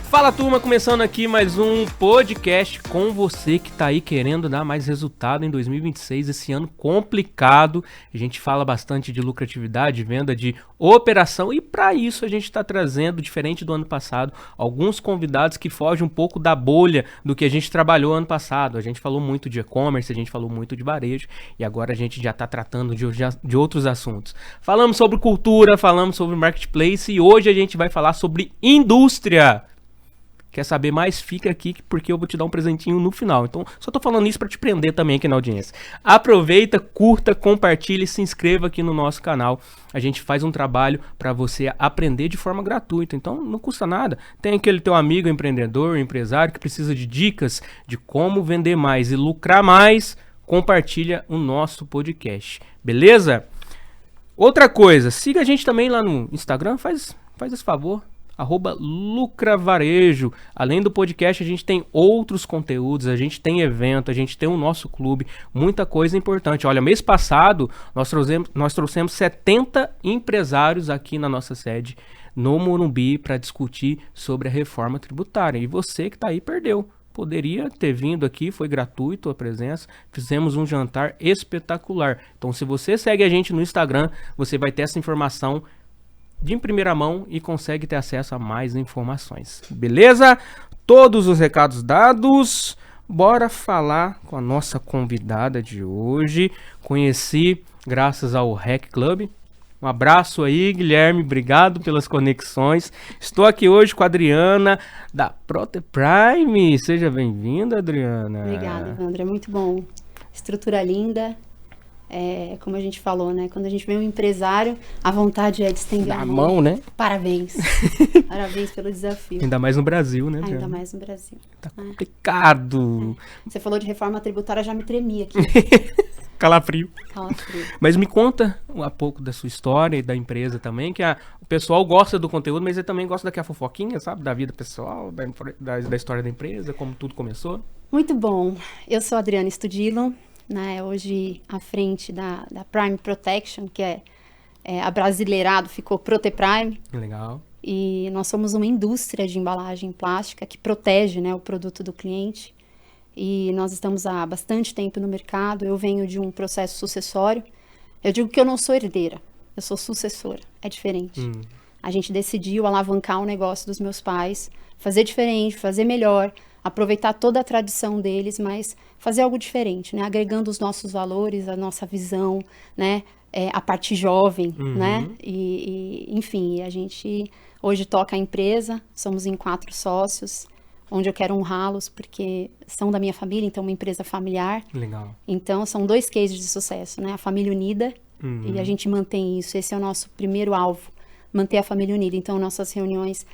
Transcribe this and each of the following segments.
Fala turma, começando aqui mais um podcast com você que tá aí querendo dar mais resultado em 2026, esse ano complicado. A gente fala bastante de lucratividade, venda de operação e para isso a gente tá trazendo, diferente do ano passado, alguns convidados que fogem um pouco da bolha do que a gente trabalhou ano passado. A gente falou muito de e-commerce, a gente falou muito de varejo e agora a gente já tá tratando de outros assuntos. Falamos sobre cultura, falamos sobre marketplace e hoje a gente vai falar sobre indústria. Quer saber mais? Fica aqui porque eu vou te dar um presentinho no final. Então, só tô falando isso para te prender também aqui na audiência. Aproveita, curta, compartilha e se inscreva aqui no nosso canal. A gente faz um trabalho para você aprender de forma gratuita. Então, não custa nada. Tem aquele teu amigo empreendedor, empresário que precisa de dicas de como vender mais e lucrar mais. Compartilha o nosso podcast. Beleza? Outra coisa, siga a gente também lá no Instagram. Faz esse favor. @lucravarejo. Além do podcast, a gente tem outros conteúdos, a gente tem evento, a gente tem o nosso clube, muita coisa importante. Olha, mês passado nós trouxemos 70 empresários aqui na nossa sede, no Morumbi, para discutir sobre a reforma tributária. E você que está aí perdeu. Poderia ter vindo aqui, foi gratuito a presença, fizemos um jantar espetacular. Então, se você segue a gente no Instagram, você vai ter essa informação de primeira mão e consegue ter acesso a mais informações. Beleza? Todos os recados dados. Bora falar com a nossa convidada de hoje. Conheci graças ao Hack Club. Um abraço aí, Guilherme. Obrigado pelas conexões. Estou aqui hoje com a Adriana da Proteprime. Seja bem-vinda, Adriana. Obrigada, Evandro. É muito bom. Estrutura linda. Como a gente falou, né? Quando a gente vê um empresário, a vontade é de estender a mão, né? Parabéns. Parabéns pelo desafio. Ainda mais no Brasil, né? Ainda mais no Brasil. Tá complicado. Você falou de reforma tributária, já me tremi aqui. Calafrio. Calafrio. Mas me conta um pouco da sua história e da empresa também, que o pessoal gosta do conteúdo, mas ele também gosta daquela fofoquinha, sabe? Da vida pessoal, da história da empresa, como tudo começou. Muito bom. Eu sou a Adriana Studilo, né, hoje à frente da Prime Protection, que abrasileirado, ficou Proteprime. Legal. E nós somos uma indústria de embalagem plástica que protege, né, o produto do cliente. E nós estamos há bastante tempo no mercado. Eu venho de um processo sucessório. Eu digo que eu não sou herdeira, eu sou sucessora. É diferente. A gente decidiu alavancar o negócio dos meus pais, fazer diferente, fazer melhor, aproveitar toda a tradição deles, mas fazer algo diferente, né? Agregando os nossos valores, a nossa visão, né? A parte jovem, né? Enfim, a gente hoje toca a empresa, somos em 4 sócios, onde eu quero honrá-los porque são da minha família, então uma empresa familiar. Legal. Então são 2 cases de sucesso, né? A família unida e a gente mantém isso. Esse é o nosso primeiro alvo, manter a família unida. Então nossas reuniões,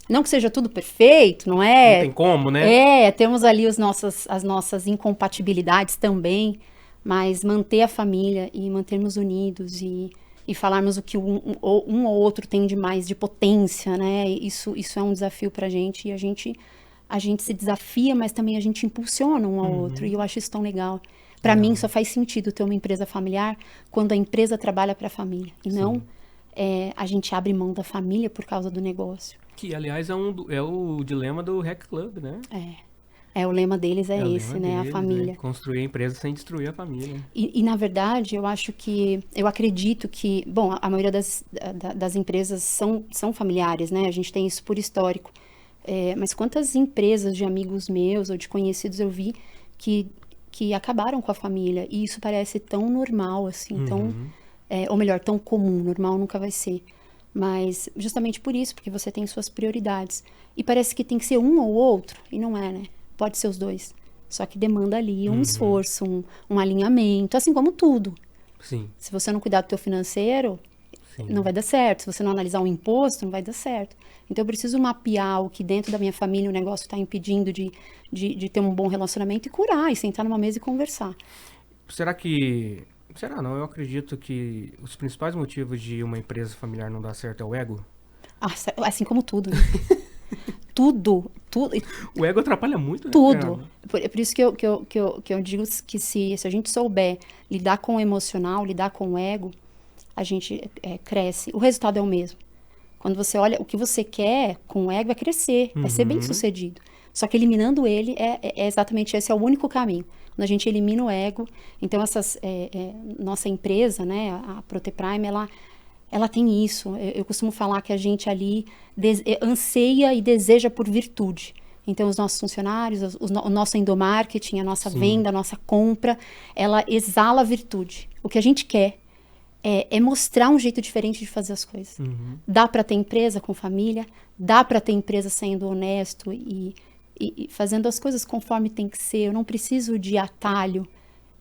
não que seja tudo perfeito, não é? Não tem como, né? Temos ali as nossas incompatibilidades também, mas manter a família e mantermos unidos e falarmos o que um ou outro tem de mais de potência, né? Isso é um desafio pra gente e a gente se desafia, mas também a gente impulsiona um ao outro e eu acho isso tão legal. Pra mim só faz sentido ter uma empresa familiar quando a empresa trabalha pra família e não a gente abre mão da família por causa do negócio. Que, aliás, é o dilema do Hack Club, né? O lema deles é esse, né? A família. Né? Construir a empresa sem destruir a família. E na verdade, eu acredito que, bom, a maioria das empresas são familiares, né? A gente tem isso por histórico. Mas quantas empresas de amigos meus ou de conhecidos eu vi que acabaram com a família? E isso parece tão normal, assim, ou melhor, tão comum. Normal nunca vai ser. Mas justamente por isso, porque você tem suas prioridades. E parece que tem que ser um ou outro, e não é, né? Pode ser os dois. Só que demanda ali um esforço, um alinhamento, assim como tudo. Sim. Se você não cuidar do teu financeiro, não vai dar certo. Se você não analisar um imposto, não vai dar certo. Então eu preciso mapear o que dentro da minha família o negócio está impedindo de ter um bom relacionamento e curar, e sentar numa mesa e conversar. Será não? Eu acredito que os principais motivos de uma empresa familiar não dar certo é o ego. Assim como tudo, né? Tudo. O ego atrapalha muito, né? Tudo. É por isso que eu digo que se a gente souber lidar com o emocional, lidar com o ego, a gente cresce. O resultado é o mesmo. Quando você olha, o que você quer com o ego é crescer, é ser bem sucedido. Só que eliminando ele é exatamente esse é o único caminho. Quando a gente elimina o ego, então nossa empresa, né, a Proteprime, ela tem isso. Eu costumo falar que a gente ali anseia e deseja por virtude. Então, os nossos funcionários, o nosso endomarketing, a nossa venda, a nossa compra, ela exala virtude. O que a gente quer é mostrar um jeito diferente de fazer as coisas. Dá para ter empresa com família, dá para ter empresa sendo honesto e fazendo as coisas conforme tem que ser. Eu não preciso de atalho,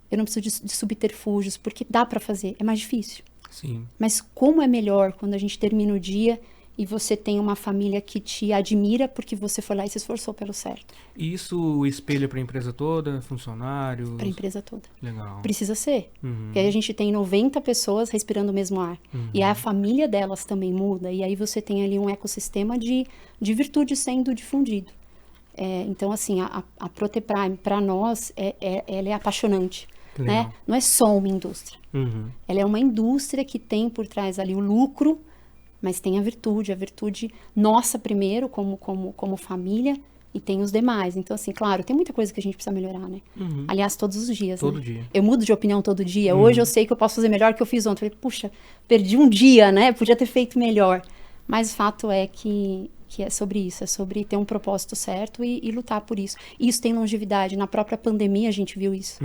eu não preciso de subterfúgios, porque dá para fazer, é mais difícil. Sim. Mas como é melhor quando a gente termina o dia e você tem uma família que te admira porque você foi lá e se esforçou pelo certo. E isso espelha para a empresa toda, funcionários? Para a empresa toda. Legal. Precisa ser. Porque aí a gente tem 90 pessoas respirando o mesmo ar. E aí a família delas também muda. E aí você tem ali um ecossistema de virtude sendo difundido. Então, assim, a Proteprime, para nós, ela é apaixonante. Né? Não é só uma indústria. Ela é uma indústria que tem por trás ali o lucro, mas tem a virtude nossa primeiro, como família, e tem os demais. Então, assim, claro, tem muita coisa que a gente precisa melhorar, né? Aliás, todos os dias, Todo né? dia. Eu mudo de opinião todo dia. Hoje eu sei que eu posso fazer melhor que eu fiz ontem. Eu falei, puxa, perdi um dia, né? Podia ter feito melhor. Mas o fato é que é sobre isso, é sobre ter um propósito certo e lutar por isso. E isso tem longevidade. Na própria pandemia a gente viu isso.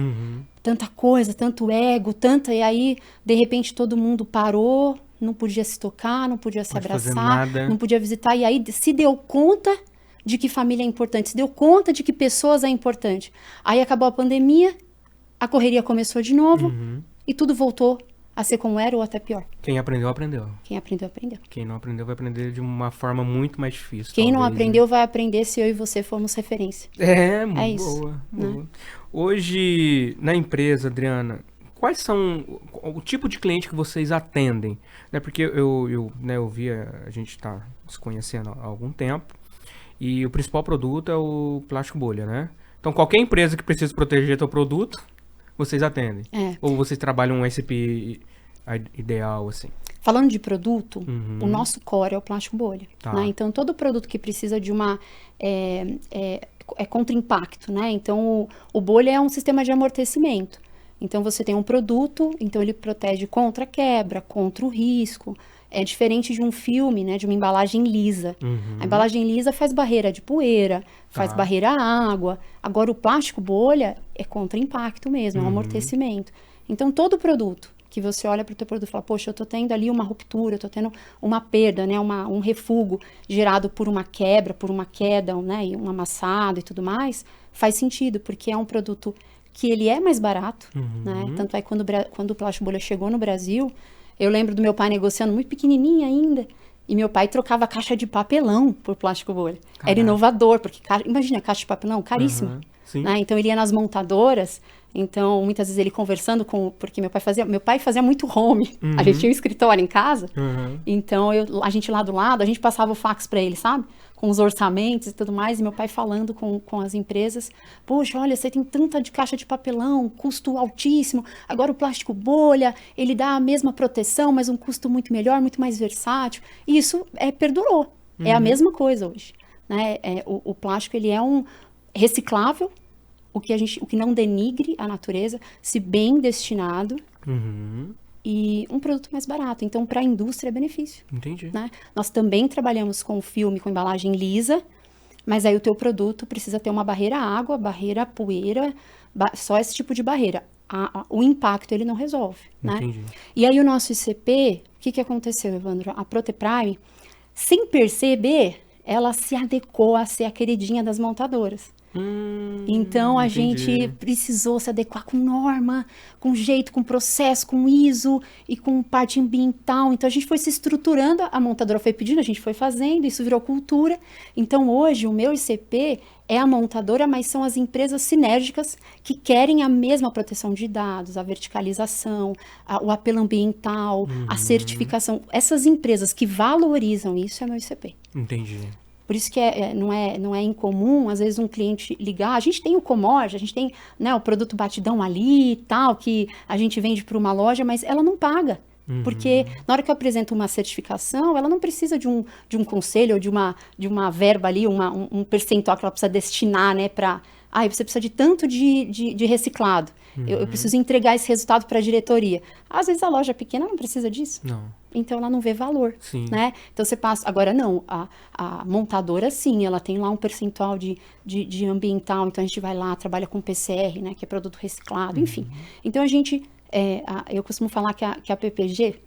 Tanta coisa, tanto ego, e aí, de repente, todo mundo parou, não podia se tocar, não podia se abraçar, não podia visitar, e aí se deu conta de que família é importante, se deu conta de que pessoas é importante. Aí acabou a pandemia, a correria começou de novo, e tudo voltou a ser como era ou até pior. Quem aprendeu, aprendeu. Quem aprendeu, aprendeu. Quem não aprendeu, vai aprender de uma forma muito mais difícil. Quem talvez, não aprendeu, vai aprender se eu e você formos referência. Muito isso, boa. né? Hoje, na empresa, Adriana, quais são o tipo de cliente que vocês atendem? Né, porque eu vi, a gente está se conhecendo há algum tempo, e o principal produto é o plástico bolha, né? Então, qualquer empresa que precise proteger seu produto, vocês atendem? Ou vocês trabalham um SP ideal, assim? Falando de produto, o nosso core é o plástico bolha. Né? Então, todo produto que precisa de uma... é contra impacto, né? Então, o bolha é um sistema de amortecimento. Então, você tem um produto, então ele protege contra a quebra, contra o risco. É diferente de um filme, né? De uma embalagem lisa. A embalagem lisa faz barreira de poeira, faz barreira à água. Agora, o plástico bolha é contra impacto mesmo, é um amortecimento. Então, todo produto que você olha para o teu produto e fala, poxa, eu estou tendo ali uma ruptura, eu estou tendo uma perda, né? Um refúgio gerado por uma quebra, por uma queda, né? E um amassado e tudo mais, faz sentido, porque é um produto que ele é mais barato, né? Tanto é que quando o plástico bolha chegou no Brasil, eu lembro do meu pai negociando muito pequenininha ainda, e meu pai trocava caixa de papelão por plástico bolha. Caraca. Era inovador, porque, imagina, caixa de papelão, caríssima. Né? Então, ele ia nas montadoras, então, muitas vezes ele conversando porque meu pai fazia muito home, a gente tinha um escritório em casa, então, a gente lá do lado, a gente passava o fax para ele, sabe? Com os orçamentos e tudo mais, e meu pai falando com as empresas, poxa, olha, você tem tanta de caixa de papelão, custo altíssimo, agora o plástico bolha, ele dá a mesma proteção, mas um custo muito melhor, muito mais versátil, e isso perdurou, é a mesma coisa hoje, né? O plástico, ele é um reciclável, o que não denigre a natureza, se bem destinado, e um produto mais barato. Então, para a indústria é benefício. Entendi. Né? Nós também trabalhamos com filme, com embalagem lisa, mas aí o teu produto precisa ter uma barreira à água, barreira à poeira, só esse tipo de barreira. O impacto ele não resolve. Entendi. Né? E aí o nosso ICP, o que aconteceu, Evandro? A Proteprime, sem perceber, ela se adequou a ser a queridinha das montadoras. Então, a gente precisou se adequar com norma, com jeito, com processo, com ISO e com parte ambiental. Então, a gente foi se estruturando, a montadora foi pedindo, a gente foi fazendo, isso virou cultura. Então, hoje, o meu ICP é a montadora, mas são as empresas sinérgicas que querem a mesma proteção de dados, a verticalização, o apelo ambiental, a certificação. Essas empresas que valorizam isso é meu ICP. Entendi. Por isso que não é incomum, às vezes, um cliente ligar. A gente tem o commodity, a gente tem, né, o produto batidão ali e tal, que a gente vende para uma loja, mas ela não paga Porque na hora que eu apresento uma certificação, ela não precisa de um conselho ou de uma verba ali, um percentual que ela precisa destinar, né, para... você precisa de tanto de reciclado. Eu preciso entregar esse resultado para a diretoria. Às vezes a loja pequena não precisa disso. Não. Então ela não vê valor, Sim. né? Então você passa... Agora não, a montadora sim, ela tem lá um percentual de ambiental, então a gente vai lá, trabalha com PCR, né, que é produto reciclado, enfim. Então a gente... eu costumo falar que a PPG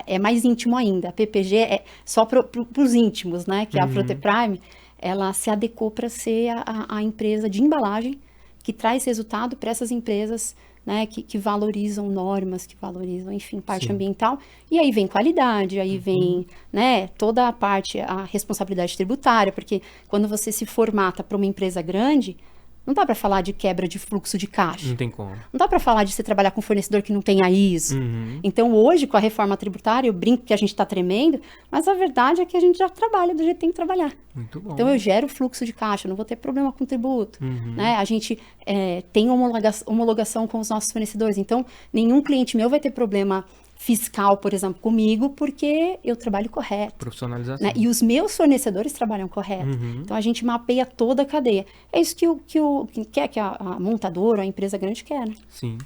é mais íntimo ainda. A PPG é só para os íntimos, né? Que a Proteprime, ela se adequou para ser a empresa de embalagem que traz resultado para essas empresas, né? Que valorizam normas, que valorizam, enfim, parte ambiental. E aí vem qualidade, aí vem, né? Toda a parte, a responsabilidade tributária, porque quando você se formata para uma empresa grande... Não dá para falar de quebra de fluxo de caixa. Não tem como. Não dá para falar de você trabalhar com um fornecedor que não tem a ISO. Então, hoje, com a reforma tributária, eu brinco que a gente está tremendo, mas a verdade é que a gente já trabalha do jeito que tem que trabalhar. Muito bom. Então, eu gero fluxo de caixa, não vou ter problema com tributo. Né? A gente tem homologação com os nossos fornecedores. Então, nenhum cliente meu vai ter problema fiscal, por exemplo, comigo, porque eu trabalho correto. Profissionalização. Né? E os meus fornecedores trabalham correto. Então, a gente mapeia toda a cadeia. É isso que a montadora, a empresa grande quer, né? Sim.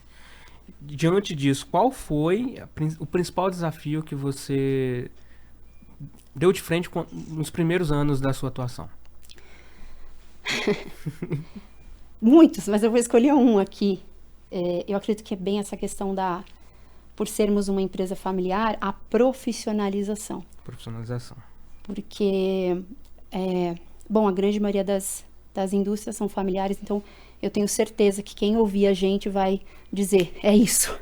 Diante disso, qual foi o principal desafio que você deu de frente nos primeiros anos da sua atuação? Muitos, mas eu vou escolher um aqui. Eu acredito que é bem essa questão por sermos uma empresa familiar, a profissionalização. Profissionalização. Porque, a grande maioria das indústrias são familiares, então eu tenho certeza que quem ouvir a gente vai dizer, é isso.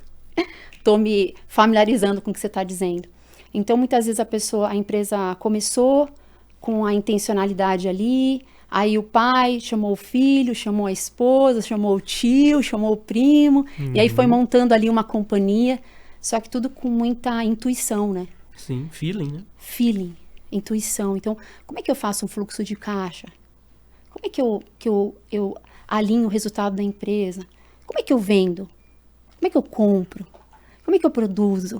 Estou me familiarizando com o que você está dizendo. Então, muitas vezes a empresa começou com a intencionalidade ali, aí o pai chamou o filho, chamou a esposa, chamou o tio, chamou o primo, e aí foi montando ali uma companhia. Só que tudo com muita intuição, né? Sim, feeling, né? Feeling, intuição. Então, como é que eu faço um fluxo de caixa? Como é que eu alinho o resultado da empresa? Como é que eu vendo? Como é que eu compro? Como é que eu produzo?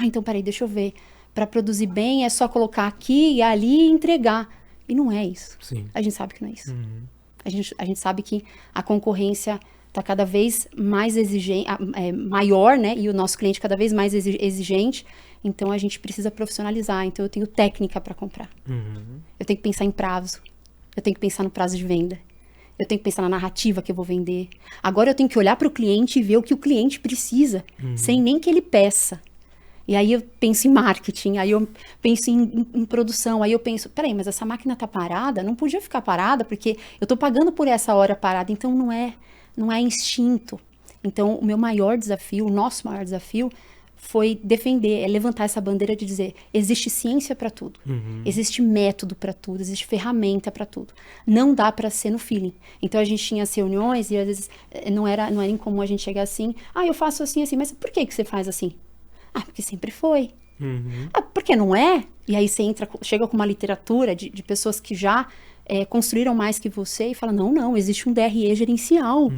Então, peraí, deixa eu ver. Para produzir bem é só colocar aqui e ali e entregar. E não é isso. Sim. A gente sabe que não é isso. A gente sabe que a concorrência está cada vez mais exigente, maior, né? E o nosso cliente cada vez mais exigente. Então, a gente precisa profissionalizar. Então, eu tenho técnica para comprar. Eu tenho que pensar em prazo. Eu tenho que pensar no prazo de venda. Eu tenho que pensar na narrativa que eu vou vender. Agora, eu tenho que olhar para o cliente e ver o que o cliente precisa, sem nem que ele peça. E aí, eu penso em marketing, aí eu penso em produção, aí eu penso, peraí, mas essa máquina está parada? Não podia ficar parada, porque eu estou pagando por essa hora parada. Então, não é instinto. Então, o meu maior desafio, o nosso maior desafio, foi defender, levantar essa bandeira de dizer, existe ciência para tudo, existe método para tudo, existe ferramenta para tudo. Não dá para ser no feeling. Então, a gente tinha as reuniões e às vezes não era incomum a gente chegar assim, eu faço assim, mas por que você faz assim? Porque sempre foi. Porque não é? E aí você chega com uma literatura de pessoas que já construíram mais que você e fala, não, existe um DRE gerencial.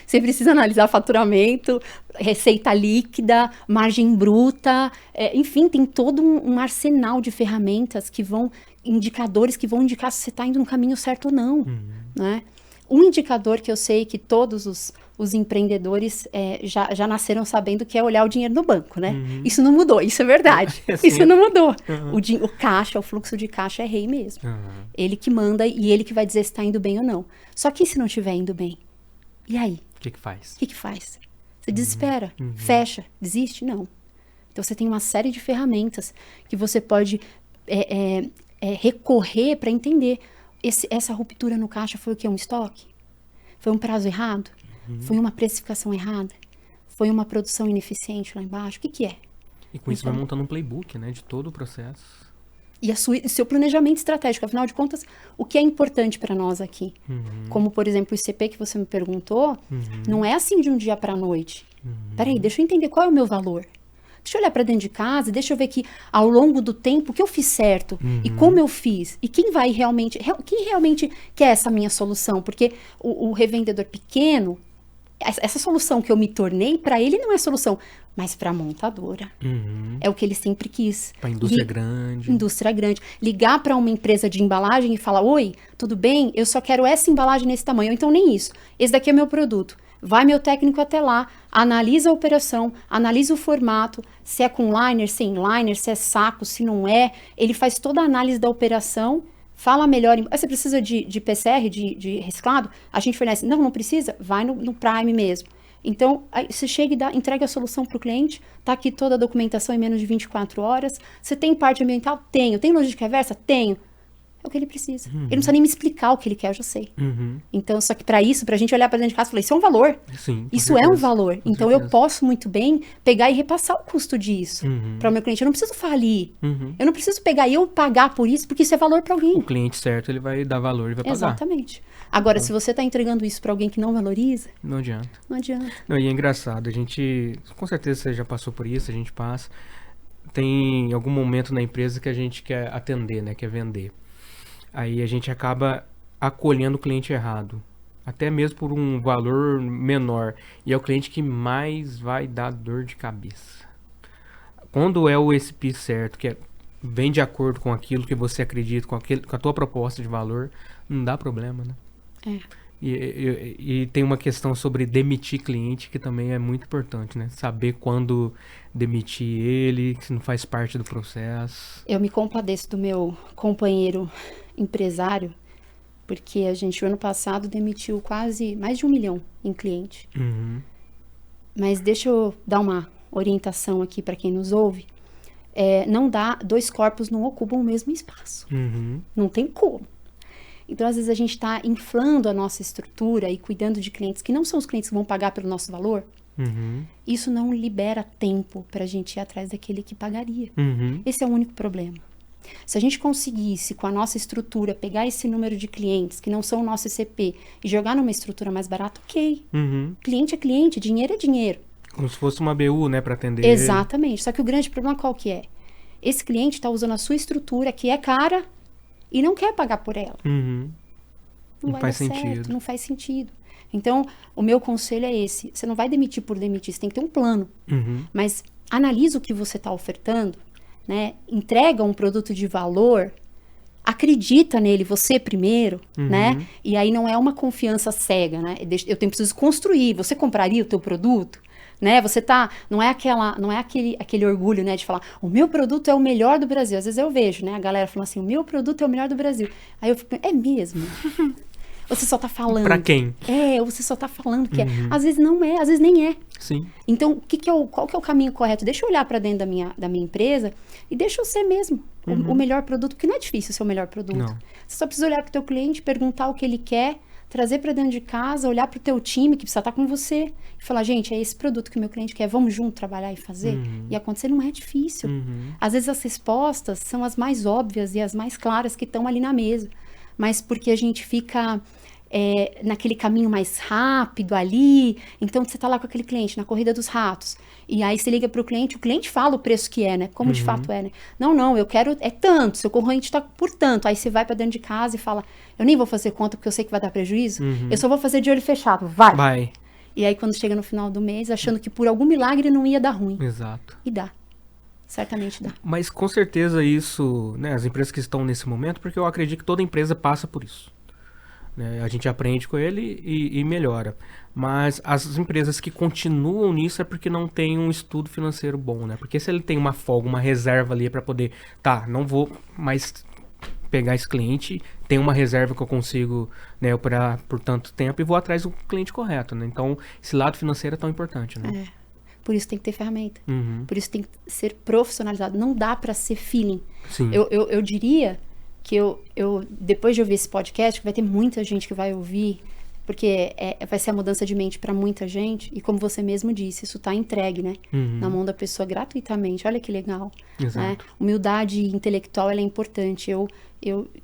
Você precisa analisar faturamento, receita líquida, margem bruta, enfim, tem todo um arsenal de ferramentas indicadores que vão indicar se você está indo no caminho certo ou não, né? Um indicador que eu sei que todos os empreendedores já nasceram sabendo que é olhar o dinheiro no banco, né? Isso não mudou, isso é verdade. Isso não mudou. O caixa, o fluxo de caixa é rei mesmo. Ele que manda e ele que vai dizer se está indo bem ou não. Só que se não estiver indo bem, e aí? O que faz? O que faz? Você desespera, fecha, desiste? Não. Então você tem uma série de ferramentas que você pode recorrer para entender. Essa ruptura no caixa foi o quê? Um estoque? Foi um prazo errado? Foi uma precificação errada? Foi uma produção ineficiente lá embaixo? O que é? E com isso vai montando um playbook, né? De todo o processo. E seu planejamento estratégico. Afinal de contas, o que é importante para nós aqui? Como, por exemplo, o ICP que você me perguntou, não é assim de um dia para a noite. Peraí, deixa eu entender qual é o meu valor. Deixa eu olhar para dentro de casa, deixa eu ver que ao longo do tempo o que eu fiz certo e como eu fiz e quem realmente quer essa minha solução, porque o revendedor pequeno, essa solução que eu me tornei, para ele não é solução. mas para a montadora. Uhum. É o que ele sempre quis. Para indústria grande. Indústria grande. Ligar para uma empresa de embalagem e falar, oi, tudo bem? Eu só quero essa embalagem nesse tamanho. Ou então nem isso. Esse daqui é meu produto. Vai meu técnico até lá, analisa a operação, analisa o formato, se é com liner, sem liner, se é saco, se não é. Ele faz toda a análise da operação, fala melhor. Você precisa de PCR, de reciclado? A gente fornece. Não precisa? Vai no Prime mesmo. Então, aí você chega e entrega a solução para o cliente, tá aqui toda a documentação em menos de 24 horas. Você tem parte ambiental? Tenho. Tem logística reversa? Tenho. É o que ele precisa. Ele não precisa nem me explicar o que ele quer, eu já sei. Então, só que para isso, pra gente olhar para dentro de casa e falar, isso é um valor. Sim, isso certeza, é um valor. Então, eu posso muito bem pegar e repassar o custo disso para o meu cliente. Eu não preciso falir. Eu não preciso pegar e eu pagar por isso, porque isso é valor para alguém. O cliente certo, ele vai dar valor e vai pagar. Exatamente. Agora, se você está entregando isso para alguém que não valoriza... Não adianta. Não adianta. Não, e é engraçado, a gente... Com certeza você já passou por isso, a gente passa. Tem algum momento na empresa que a gente quer atender, né? Quer vender. Aí a gente acaba acolhendo o cliente errado. Até mesmo por um valor menor. E é o cliente que mais vai dar dor de cabeça. Quando é o ESP certo, que vem de acordo com aquilo que você acredita, com a tua proposta de valor, não dá problema, né? E tem uma questão sobre demitir cliente que também é muito importante, né? Saber quando demitir ele, se não faz parte do processo. Eu me compadeço do meu companheiro empresário, porque a gente, o ano passado, demitiu quase mais de 1 milhão em cliente. Mas deixa eu dar uma orientação aqui para quem nos ouve. Não dá, 2 corpos não ocupam o mesmo espaço. Não tem como. Então, às vezes, a gente está inflando a nossa estrutura e cuidando de clientes que não são os clientes que vão pagar pelo nosso valor. Isso não libera tempo para a gente ir atrás daquele que pagaria. Esse é o único problema. Se a gente conseguisse, com a nossa estrutura, pegar esse número de clientes que não são o nosso ICP e jogar numa estrutura mais barata, ok. Cliente é cliente, dinheiro é dinheiro. Como se fosse uma BU, né, para atender. Exatamente. Só que o grande problema qual que é? Esse cliente está usando a sua estrutura, que é cara, e não quer pagar por ela. Não vai faz dar sentido. certo, não faz sentido. Então, o meu conselho é esse. Você não vai demitir por demitir, você tem que ter um plano. Mas analisa o que você está ofertando, né? Entrega um produto de valor, acredita nele você primeiro, né? E aí não é uma confiança cega, né? Eu preciso construir. Você compraria o teu produto? Né? Você tá, não é aquele orgulho, né, de falar, o meu produto é o melhor do Brasil. Às vezes eu vejo, né, a galera falando assim, o meu produto é o melhor do Brasil. Aí eu fico, é mesmo? Você só tá falando. Pra quem? Você só tá falando que é. Às vezes não é, às vezes nem é. Sim. Então, qual que é o caminho correto? Deixa eu olhar para dentro da minha empresa e deixa eu ser mesmo o melhor produto, porque não é difícil ser o melhor produto. Não. Você só precisa olhar pro teu cliente, perguntar o que ele quer, trazer para dentro de casa, olhar pro teu time que precisa estar com você e falar, gente, é esse produto que o meu cliente quer, vamos junto trabalhar e fazer? E acontecer não é difícil. Às vezes as respostas são as mais óbvias e as mais claras que estão ali na mesa, mas porque a gente fica naquele caminho mais rápido ali, então você tá lá com aquele cliente na corrida dos ratos, e aí você liga pro cliente, o cliente fala o preço que é, né? Como de fato é, né? Não, eu quero, é tanto, seu concorrente tá por tanto, aí você vai pra dentro de casa e fala, eu nem vou fazer conta porque eu sei que vai dar prejuízo, eu só vou fazer de olho fechado, vai. E aí quando chega no final do mês, achando que por algum milagre não ia dar ruim. Exato. E dá. Certamente dá. Mas com certeza isso, né, as empresas que estão nesse momento, porque eu acredito que toda empresa passa por isso. Né? A gente aprende com ele e melhora. Mas as empresas que continuam nisso é porque não tem um estudo financeiro bom, né? Porque se ele tem uma folga, uma reserva ali para poder, não vou mais pegar esse cliente, tem uma reserva que eu consigo, né, operar por tanto tempo e vou atrás do cliente correto, né? Então, esse lado financeiro é tão importante, né? Por isso tem que ter ferramenta. Por isso tem que ser profissionalizado. Não dá para ser feeling. Sim. Eu diria que eu depois de ouvir esse podcast, que vai ter muita gente que vai ouvir, porque vai ser a mudança de mente para muita gente, e como você mesmo disse, isso tá entregue, né? Na mão da pessoa gratuitamente. Olha que legal. Exato. Né? Humildade intelectual, ela é importante. Eu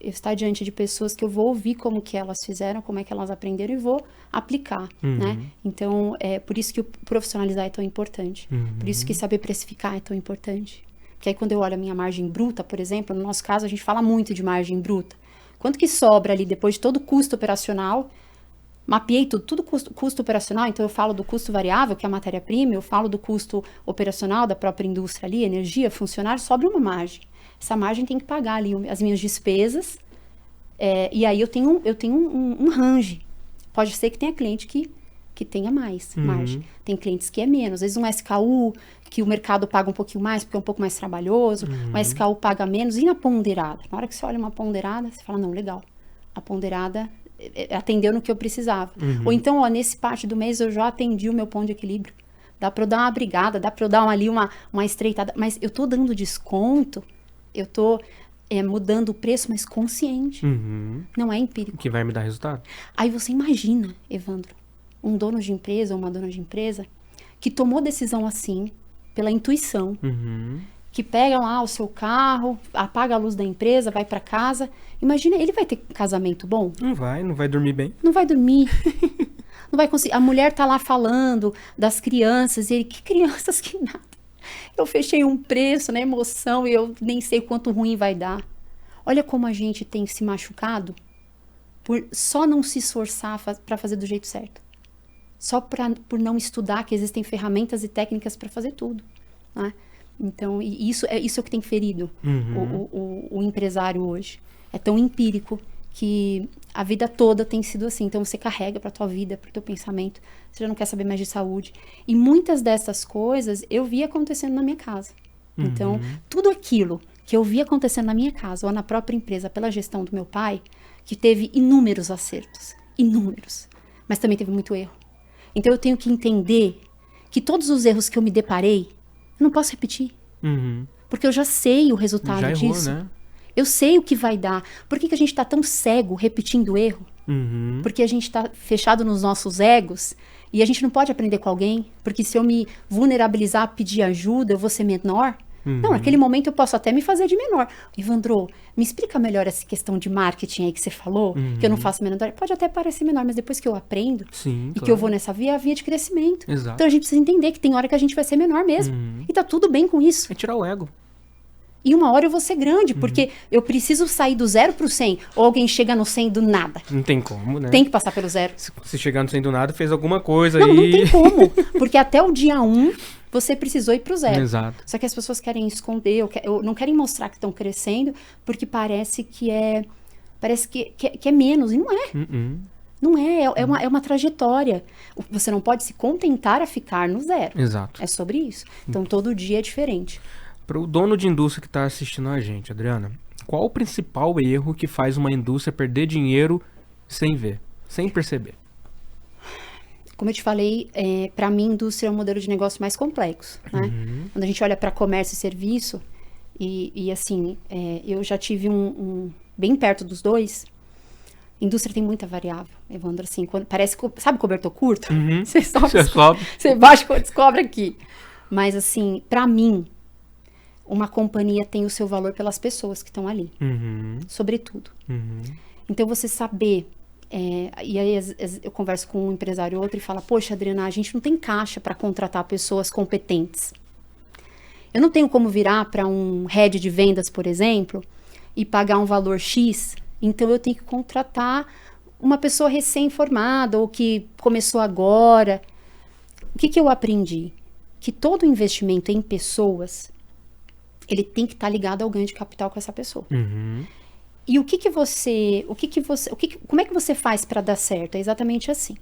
estar diante de pessoas que eu vou ouvir como que elas fizeram, como é que elas aprenderam e vou aplicar, né? Então, por isso que o profissionalizar é tão importante. Por isso que saber precificar é tão importante. Porque aí quando eu olho a minha margem bruta, por exemplo, no nosso caso a gente fala muito de margem bruta. Quanto que sobra ali depois de todo o custo operacional Mapeei tudo custo operacional, então eu falo do custo variável, que é a matéria-prima, eu falo do custo operacional da própria indústria ali, energia, funcionário, sobra uma margem. Essa margem tem que pagar ali as minhas despesas, e aí eu tenho um range. Pode ser que tenha cliente que tenha mais margem. Tem clientes que é menos. Às vezes um SKU, que o mercado paga um pouquinho mais, porque é um pouco mais trabalhoso, um SKU paga menos, e na ponderada? Na hora que você olha uma ponderada, você fala, não, legal, a ponderada atendeu no que eu precisava. Ou então, ó, nesse parte do mês eu já atendi o meu ponto de equilíbrio. Dá para eu dar uma brigada, dá para eu dar ali uma estreitada, mas eu tô dando desconto, eu tô mudando o preço, mas consciente. Não é empírico. Que vai me dar resultado. Aí você imagina, Evandro, um dono de empresa ou uma dona de empresa que tomou decisão assim, pela intuição, que pega lá o seu carro, apaga a luz da empresa, vai para casa. Imagina, ele vai ter um casamento bom? Não vai dormir bem. Não vai dormir. Não vai conseguir. A mulher tá lá falando das crianças, e ele, que crianças que nada. Eu fechei um preço na emoção e eu nem sei quanto ruim vai dar. Olha como a gente tem se machucado por só não se esforçar para fazer do jeito certo. Só por não estudar que existem ferramentas e técnicas para fazer tudo, né? Então, isso é o que tem ferido o empresário hoje. É tão empírico que a vida toda tem sido assim. Então, você carrega para a tua vida, para o teu pensamento. Você já não quer saber mais de saúde. E muitas dessas coisas eu vi acontecendo na minha casa. Então, tudo aquilo que eu vi acontecendo na minha casa ou na própria empresa pela gestão do meu pai, que teve inúmeros acertos. Inúmeros. Mas também teve muito erro. Então, eu tenho que entender que todos os erros que eu me deparei, eu não posso repetir. Porque eu já sei o resultado já errou, disso. né? Eu sei o que vai dar. Por que a gente está tão cego repetindo o erro? Porque a gente está fechado nos nossos egos e a gente não pode aprender com alguém. Porque se eu me vulnerabilizar, pedir ajuda, eu vou ser menor. Não, naquele momento eu posso até me fazer de menor. Evandro, me explica melhor essa questão de marketing aí que você falou, que eu não faço menor. Pode até parecer menor, mas depois que eu aprendo que eu vou nessa via, é a via de crescimento. Exato. Então a gente precisa entender que tem hora que a gente vai ser menor mesmo. E tá tudo bem com isso. É tirar o ego. E uma hora eu vou ser grande, porque eu preciso sair do 0 pro 100, ou alguém chega no 100 do nada. Não tem como, né? Tem que passar pelo 0. Se chegar no 100 do nada, fez alguma coisa não, aí. Não tem como, porque até o dia 1 você precisou ir pro 0. Exato. Só que as pessoas querem esconder, ou não querem mostrar que estão crescendo, porque parece que é menos, e não é. Não é, é uma trajetória. Você não pode se contentar a ficar no 0. Exato. É sobre isso. Então todo dia é diferente. Para o dono de indústria que está assistindo a gente, Adriana, qual o principal erro que faz uma indústria perder dinheiro sem ver, sem perceber? Como eu te falei, para mim, indústria é um modelo de negócio mais complexo, né? Quando a gente olha para comércio e serviço, e assim, eu já tive bem perto dos dois. Indústria tem muita variável, Evandro, assim, parece, sabe cobertor curto? Você sobe, você baixa e descobre aqui. Mas assim, para mim, uma companhia tem o seu valor pelas pessoas que estão ali, sobretudo. Então, você saber... e aí, eu converso com um empresário ou outro e falo, poxa, Adriana, a gente não tem caixa para contratar pessoas competentes. Eu não tenho como virar para um head de vendas, por exemplo, e pagar um valor X, então eu tenho que contratar uma pessoa recém-formada ou que começou agora. O que eu aprendi? Que todo investimento em pessoas, ele tem que estar ligado ao ganho de capital com essa pessoa. E como é que você faz para dar certo? É exatamente assim.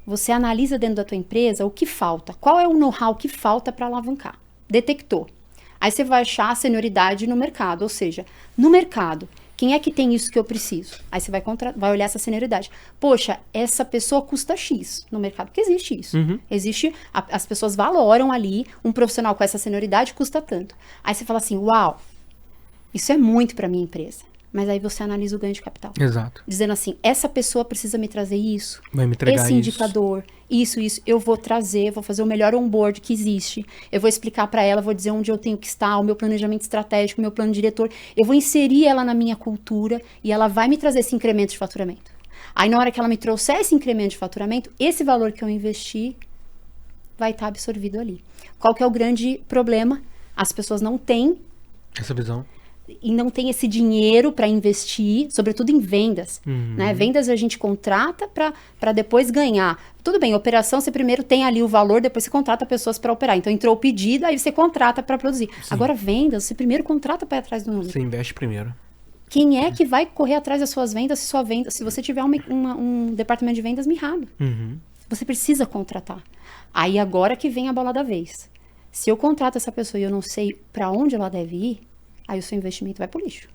Você analisa dentro da tua empresa o que falta. Qual é o know-how que falta para alavancar? Detectou. Aí você vai achar a senioridade no mercado. Ou seja, no mercado, quem é que tem isso que eu preciso? Aí você vai olhar essa senioridade. Poxa, essa pessoa custa X no mercado. Porque existe isso. Existe, as pessoas valoram ali um profissional com essa senioridade custa tanto. Aí você fala assim, uau, isso é muito para minha empresa. Mas aí você analisa o ganho de capital. Exato. Dizendo assim, essa pessoa precisa me trazer isso. Vai me entregar esse indicador, isso. Eu vou trazer, vou fazer o melhor onboard que existe. Eu vou explicar para ela, vou dizer onde eu tenho que estar, o meu planejamento estratégico, o meu plano diretor. Eu vou inserir ela na minha cultura e ela vai me trazer esse incremento de faturamento. Aí na hora que ela me trouxer esse incremento de faturamento, esse valor que eu investi vai estar absorvido ali. Qual que é o grande problema? As pessoas não têm essa visão. e não tem esse dinheiro para investir, sobretudo em vendas, né? Vendas a gente contrata para depois ganhar. Tudo bem, operação você primeiro tem ali o valor, depois você contrata pessoas para operar. Então entrou o pedido, aí você contrata para produzir. Sim. Agora vendas, você primeiro contrata para ir atrás do número. Você investe primeiro. Quem é que vai correr atrás das suas vendas se você tiver um departamento de vendas mirrado? Você precisa contratar. Aí agora que vem a bola da vez. Se eu contrato essa pessoa e eu não sei para onde ela deve ir, aí o seu investimento vai pro lixo.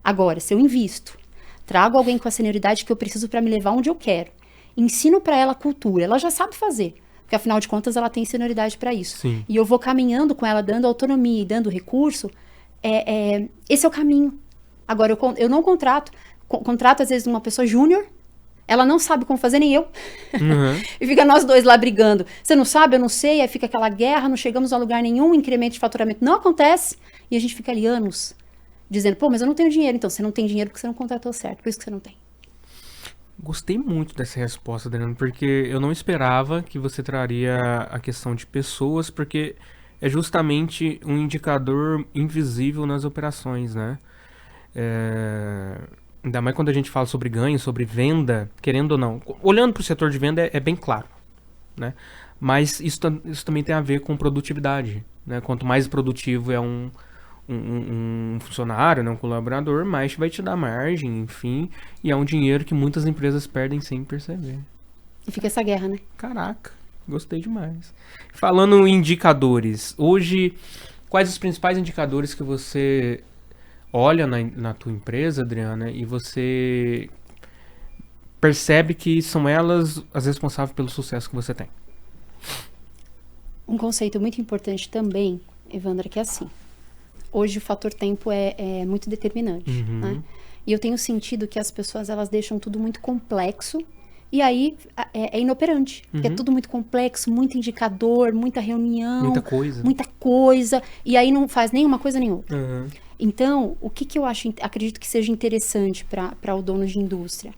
Agora, se eu invisto, trago alguém com a senioridade que eu preciso para me levar onde eu quero, ensino para ela a cultura, ela já sabe fazer, porque afinal de contas ela tem senioridade para isso. Sim. E eu vou caminhando com ela, dando autonomia e dando recurso, esse é o caminho. Agora, eu não contrato às vezes uma pessoa júnior, ela não sabe como fazer, nem eu. E fica nós dois lá brigando. Você não sabe, eu não sei, aí fica aquela guerra, não chegamos a lugar nenhum, incremento de faturamento não acontece, e a gente fica ali anos dizendo, pô, mas eu não tenho dinheiro. Então, você não tem dinheiro porque você não contratou certo, por isso que você não tem. Gostei muito dessa resposta, Adriano, porque eu não esperava que você traria a questão de pessoas, porque é justamente um indicador invisível nas operações, né? Ainda mais quando a gente fala sobre ganho, sobre venda, querendo ou não. Olhando para o setor de venda é bem claro, né? Mas isso também tem a ver com produtividade, né? Quanto mais produtivo é um funcionário, né? Um colaborador, mais vai te dar margem, enfim. E é um dinheiro que muitas empresas perdem sem perceber. E fica essa guerra, né? Caraca, gostei demais. Falando em indicadores, hoje, quais os principais indicadores que você olha na tua empresa, Adriana, e você percebe que são elas as responsáveis pelo sucesso que você tem? Um conceito muito importante também, Evandra, que é assim. Hoje o fator tempo é muito determinante, né? E eu tenho sentido que as pessoas, elas deixam tudo muito complexo e aí é inoperante. Porque é tudo muito complexo, muito indicador, muita reunião. Muita coisa. E aí não faz nem uma coisa nem outra. Então, o que eu acredito que seja interessante para o dono de indústria?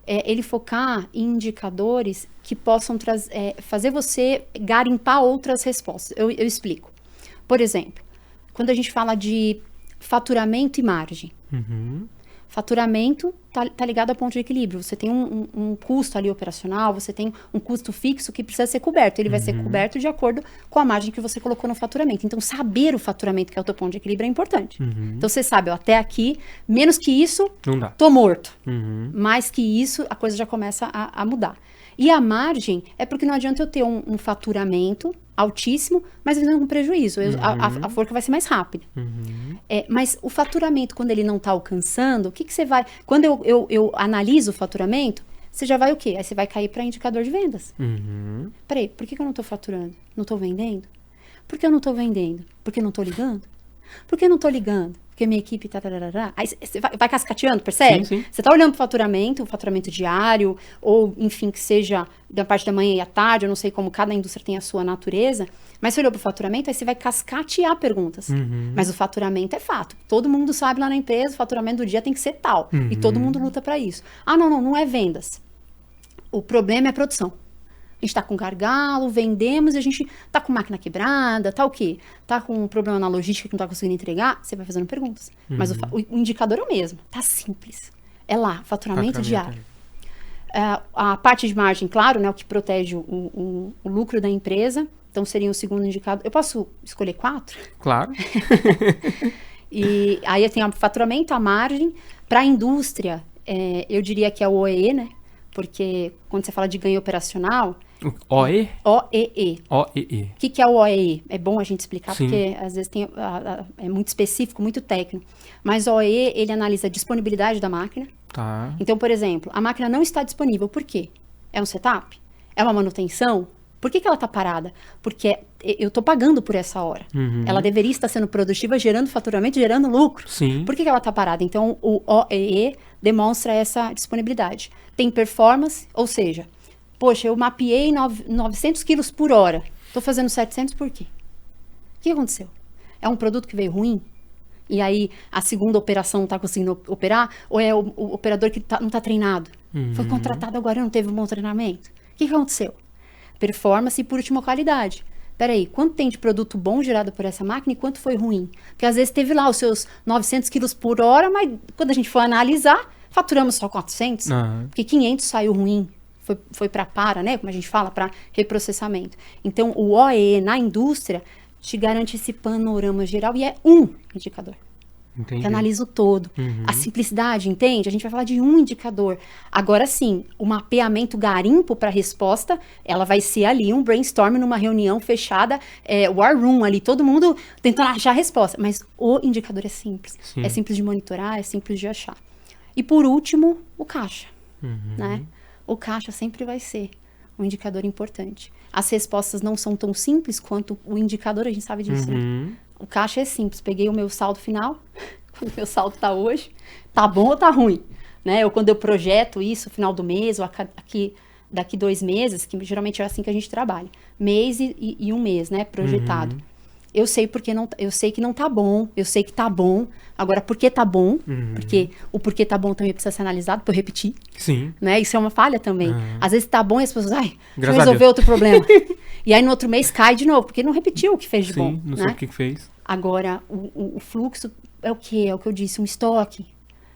É ele focar em indicadores que possam fazer você garimpar outras respostas. Eu explico. Por exemplo, quando a gente fala de faturamento e margem. Faturamento tá ligado a ponto de equilíbrio. Você tem um custo ali operacional, você tem um custo fixo que precisa ser coberto. Ele vai ser coberto de acordo com a margem que você colocou no faturamento. Então, saber o faturamento, que é o teu ponto de equilíbrio, é importante. Então, você sabe, até aqui, menos que isso, não dá. Tô morto. Mais que isso, a coisa já começa a mudar. E a margem é porque não adianta eu ter um faturamento altíssimo, mas ainda com prejuízo. A forca vai ser mais rápida. Mas o faturamento, quando ele não está alcançando, o que você vai... Quando eu analiso o faturamento, você já vai o quê? Aí você vai cair para indicador de vendas. Peraí, por que eu não estou faturando? Não estou vendendo? Por que eu não estou vendendo? Porque eu não estou ligando? Por que eu não estou ligando? Porque minha equipe tá... Aí você vai cascateando, percebe? Sim. Você tá olhando pro faturamento, o faturamento diário, ou enfim, que seja da parte da manhã e à tarde, eu não sei como cada indústria tem a sua natureza, mas você olhou pro faturamento, aí você vai cascatear perguntas. Mas o faturamento é fato. Todo mundo sabe lá na empresa, o faturamento do dia tem que ser tal. E todo mundo luta para isso. Ah, não é vendas. O problema é a produção. A gente tá com gargalo, vendemos e a gente tá com máquina quebrada, tá o quê? Tá com um problema na logística que não tá conseguindo entregar? Você vai fazendo perguntas. Mas o indicador é o mesmo. Tá simples. É lá, faturamento diário. A parte de margem, claro, né? O que protege o lucro da empresa. Então, seria o segundo indicador. Eu posso escolher 4? Claro. E aí tem o faturamento, a margem. Para a indústria, eu diria que é o OEE, né? Porque quando você fala de ganho operacional... OE? OEE. OEE. O que é o OEE? É bom a gente explicar, Sim. porque às vezes é muito específico, muito técnico. Mas o OEE, ele analisa a disponibilidade da máquina. Tá. Então, por exemplo, a máquina não está disponível. Por quê? É um setup? É uma manutenção? Por que ela está parada? Porque eu estou pagando por essa hora. Ela deveria estar sendo produtiva, gerando faturamento, gerando lucro. Sim. Por que ela está parada? Então, o OEE demonstra essa disponibilidade. Tem performance, ou seja, poxa, eu mapeei 900 quilos por hora. Estou fazendo 700 por quê? O que aconteceu? É um produto que veio ruim? E aí a segunda operação não está conseguindo operar? Ou é o operador que não está treinado? Foi contratado agora e não teve um bom treinamento? O que aconteceu? Performance e, por último, qualidade. Peraí, quanto tem de produto bom gerado por essa máquina e quanto foi ruim? Porque às vezes teve lá os seus 900 quilos por hora, mas quando a gente for analisar, faturamos só 400, porque 500 saiu ruim, foi para, né? Como a gente fala, para reprocessamento. Então, o OEE na indústria te garante esse panorama geral e é um indicador. Entendi. Que analisa o todo. A simplicidade, entende? A gente vai falar de um indicador. Agora sim, o mapeamento garimpo para a resposta, ela vai ser ali um brainstorm numa reunião fechada, war room ali, todo mundo tentando achar a resposta. Mas o indicador é simples. Sim. É simples de monitorar, é simples de achar. E por último, o caixa. Né? O caixa sempre vai ser um indicador importante. As respostas não são tão simples quanto o indicador, a gente sabe disso, né? O caixa é simples, peguei o meu saldo final, o meu saldo tá hoje, tá bom ou tá ruim, né? Ou quando eu projeto isso, final do mês, ou daqui 2 meses, que geralmente é assim que a gente trabalha, mês e um mês, né, projetado. Eu sei eu sei que não tá bom, eu sei que tá bom, agora por que tá bom? Porque o porquê tá bom também precisa ser analisado, pra eu repetir. Sim. Né? Isso é uma falha também. Às vezes tá bom e as pessoas, deixa eu Graças a resolver Deus. outro problema. E aí no outro mês cai de novo, porque não repetiu o que fez de bom. Sim, não né? sei o que fez. Agora, o fluxo é o quê? É o que eu disse, um estoque.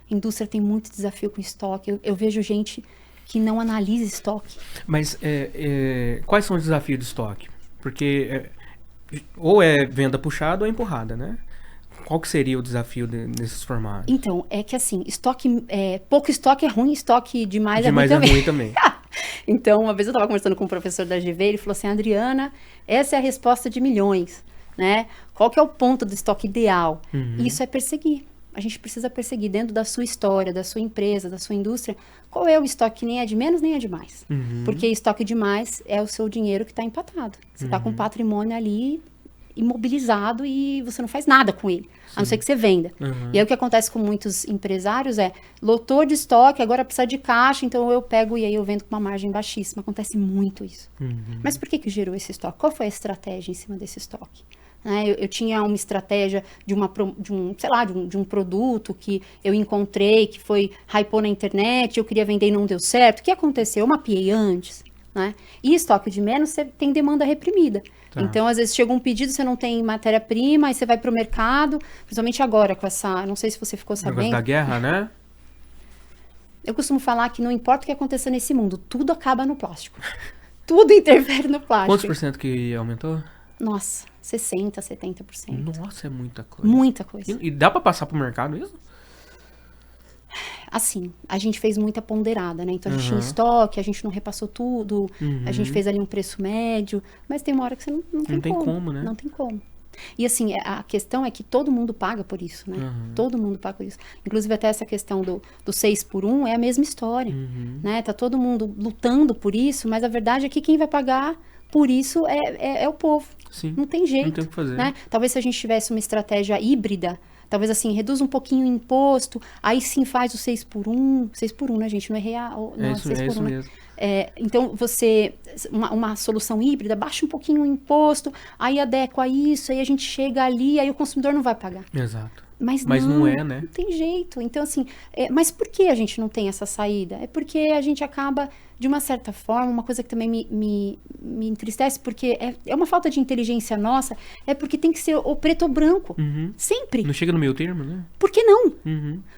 A indústria tem muito desafio com estoque. Eu vejo gente que não analisa estoque. Mas quais são os desafios do estoque? Porque ou é venda puxada ou é empurrada, né? Qual que seria o desafio nesses formatos? Então, é que assim, pouco estoque é ruim, estoque demais é ruim Demais é também. ruim também. Então, uma vez eu estava conversando com um professor da GV, ele falou assim, Adriana, essa é a resposta de milhões, né? Qual que é o ponto do estoque ideal? Isso é perseguir. A gente precisa perseguir dentro da sua história, da sua empresa, da sua indústria, qual é o estoque que nem é de menos nem é de mais. Porque estoque demais é o seu dinheiro que está empatado. Você está com patrimônio ali imobilizado e você não faz nada com ele, a não ser que você venda. E aí o que acontece com muitos empresários lotou de estoque, agora precisa de caixa, então eu pego e aí eu vendo com uma margem baixíssima. Acontece muito isso. Mas por que gerou esse estoque? Qual foi a estratégia em cima desse estoque? Eu tinha uma estratégia de um produto que eu encontrei, que foi hypou na internet, eu queria vender e não deu certo. O que aconteceu? Eu mapeei antes. Né? E estoque de menos, você tem demanda reprimida. Tá. Então, às vezes, chega um pedido, você não tem matéria-prima, aí você vai para o mercado, principalmente agora com essa... Não sei se você ficou sabendo. O negócio da guerra, né? Eu costumo falar que não importa o que aconteça nesse mundo, tudo acaba no plástico. Tudo interfere no plástico. Quantos por cento que aumentou? Nossa, 60%, 70%. Nossa, é muita coisa. Muita coisa. E dá para passar para o mercado mesmo? Assim, a gente fez muita ponderada, né? Então, a gente tinha estoque, a gente não repassou tudo, a gente fez ali um preço médio, mas tem uma hora que você não tem como, né? Não tem como. E assim, a questão é que todo mundo paga por isso, né? Todo mundo paga por isso. Inclusive, até essa questão do 6x1 é a mesma história, né? Tá todo mundo lutando por isso, mas a verdade é que quem vai pagar por isso é o povo. Sim, não tem jeito. Não tem o que fazer. Né? Talvez se a gente tivesse uma estratégia híbrida, talvez assim, reduz um pouquinho o imposto, aí sim faz o 6x1, 6x1, né, gente? Não é real, não, isso, 6x1, isso né? mesmo. Então, uma solução híbrida, baixa um pouquinho o imposto, aí adequa isso, aí a gente chega ali, aí o consumidor não vai pagar. Exato. Mas não é, né? Não tem jeito. Então, assim, mas por que a gente não tem essa saída? É porque a gente acaba, de uma certa forma, uma coisa que também me entristece, porque é uma falta de inteligência nossa, é porque tem que ser o preto ou branco. Sempre. Não chega no meio termo, né? Por que não?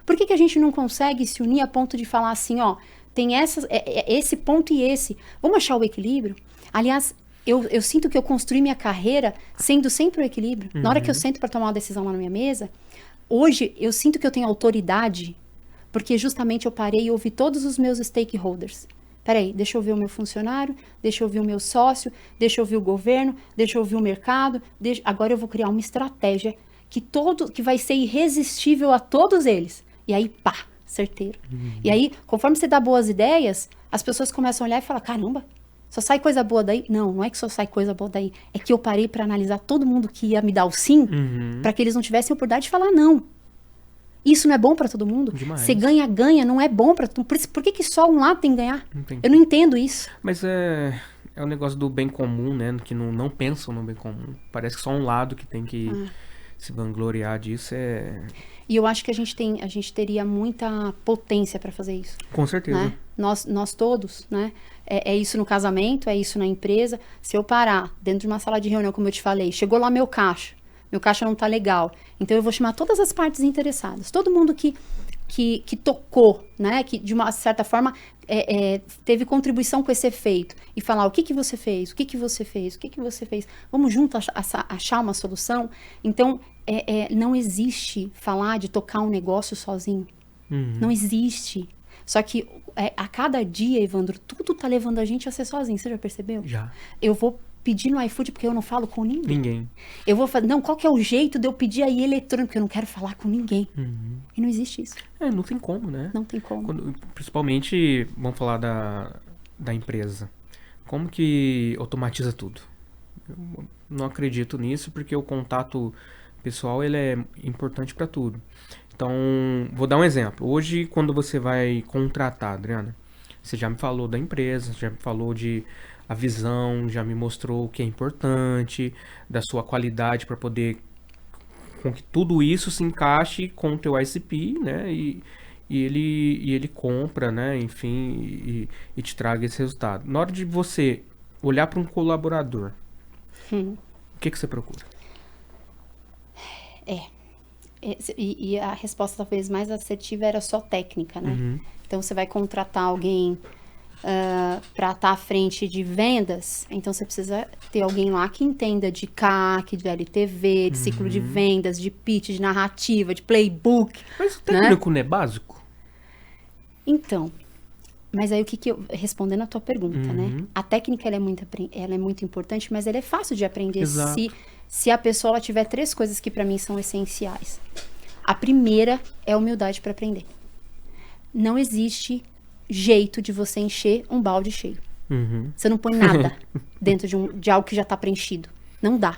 Por que a gente não consegue se unir a ponto de falar assim, ó, tem esse ponto e esse. Vamos achar o equilíbrio? Aliás, eu sinto que eu construí minha carreira sendo sempre o equilíbrio. Na hora que eu sento para tomar uma decisão lá na minha mesa, hoje eu sinto que eu tenho autoridade, porque justamente eu parei e ouvi todos os meus stakeholders. Peraí, deixa eu ver o meu funcionário, deixa eu ver o meu sócio, deixa eu ver o governo, deixa eu ver o mercado, agora eu vou criar uma estratégia que vai ser irresistível a todos eles. E aí, pá, certeiro. E aí, conforme você dá boas ideias, as pessoas começam a olhar e falar, caramba, só sai coisa boa daí? Não é que só sai coisa boa daí. É que eu parei para analisar todo mundo que ia me dar o sim, para que eles não tivessem a oportunidade de falar não. Isso não é bom para todo mundo? Demais. Você ganha, não é bom para todo mundo. Por que só um lado tem que ganhar? Eu não entendo isso. Mas é o negócio do bem comum, né? Que não pensam no bem comum. Parece que só um lado que tem que se vangloriar disso E eu acho que a gente teria muita potência para fazer isso. Com certeza. Né? Nós todos, né? É isso no casamento, é isso na empresa. Se eu parar dentro de uma sala de reunião, como eu te falei, chegou lá meu caixa não tá legal. Então eu vou chamar todas as partes interessadas, todo mundo que tocou, né? Que de uma certa forma teve contribuição com esse efeito. E falar o que você fez, o que você fez, o que você fez. Vamos juntos achar uma solução. Então, não existe falar de tocar um negócio sozinho. Não existe. Só que a cada dia, Evandro, tudo tá levando a gente a ser sozinho. Você já percebeu? Já. Eu vou pedir no iFood porque eu não falo com Ninguém. Eu vou fazer... Não, qual que é o jeito de eu pedir aí eletrônico? Porque eu não quero falar com ninguém. E não existe isso. Não tem como, né? Não tem como. Principalmente, vamos falar da empresa. Como que automatiza tudo? Eu não acredito nisso porque o contato pessoal, ele é importante para tudo. Então, vou dar um exemplo. Hoje, quando você vai contratar, Adriana, você já me falou da empresa, já me falou de a visão, já me mostrou o que é importante, da sua qualidade para poder com que tudo isso se encaixe com o teu ICP, né? E ele compra, né? Enfim, e te traga esse resultado. Na hora de você olhar para um colaborador, o que você procura? E a resposta talvez mais assertiva era só técnica, né? Então você vai contratar alguém para estar à frente de vendas, então você precisa ter alguém lá que entenda de CAC, de LTV, de ciclo de vendas, de pitch, de narrativa, de playbook. Mas o técnico não é básico? Então, mas aí respondendo a tua pergunta, né? A técnica ela é muito importante, mas ela é fácil de aprender. Exato. Se a pessoa ela tiver 3 coisas que para mim são essenciais. A primeira é a humildade para aprender. Não existe jeito de você encher um balde cheio. Você não põe nada dentro de algo que já está preenchido. Não dá.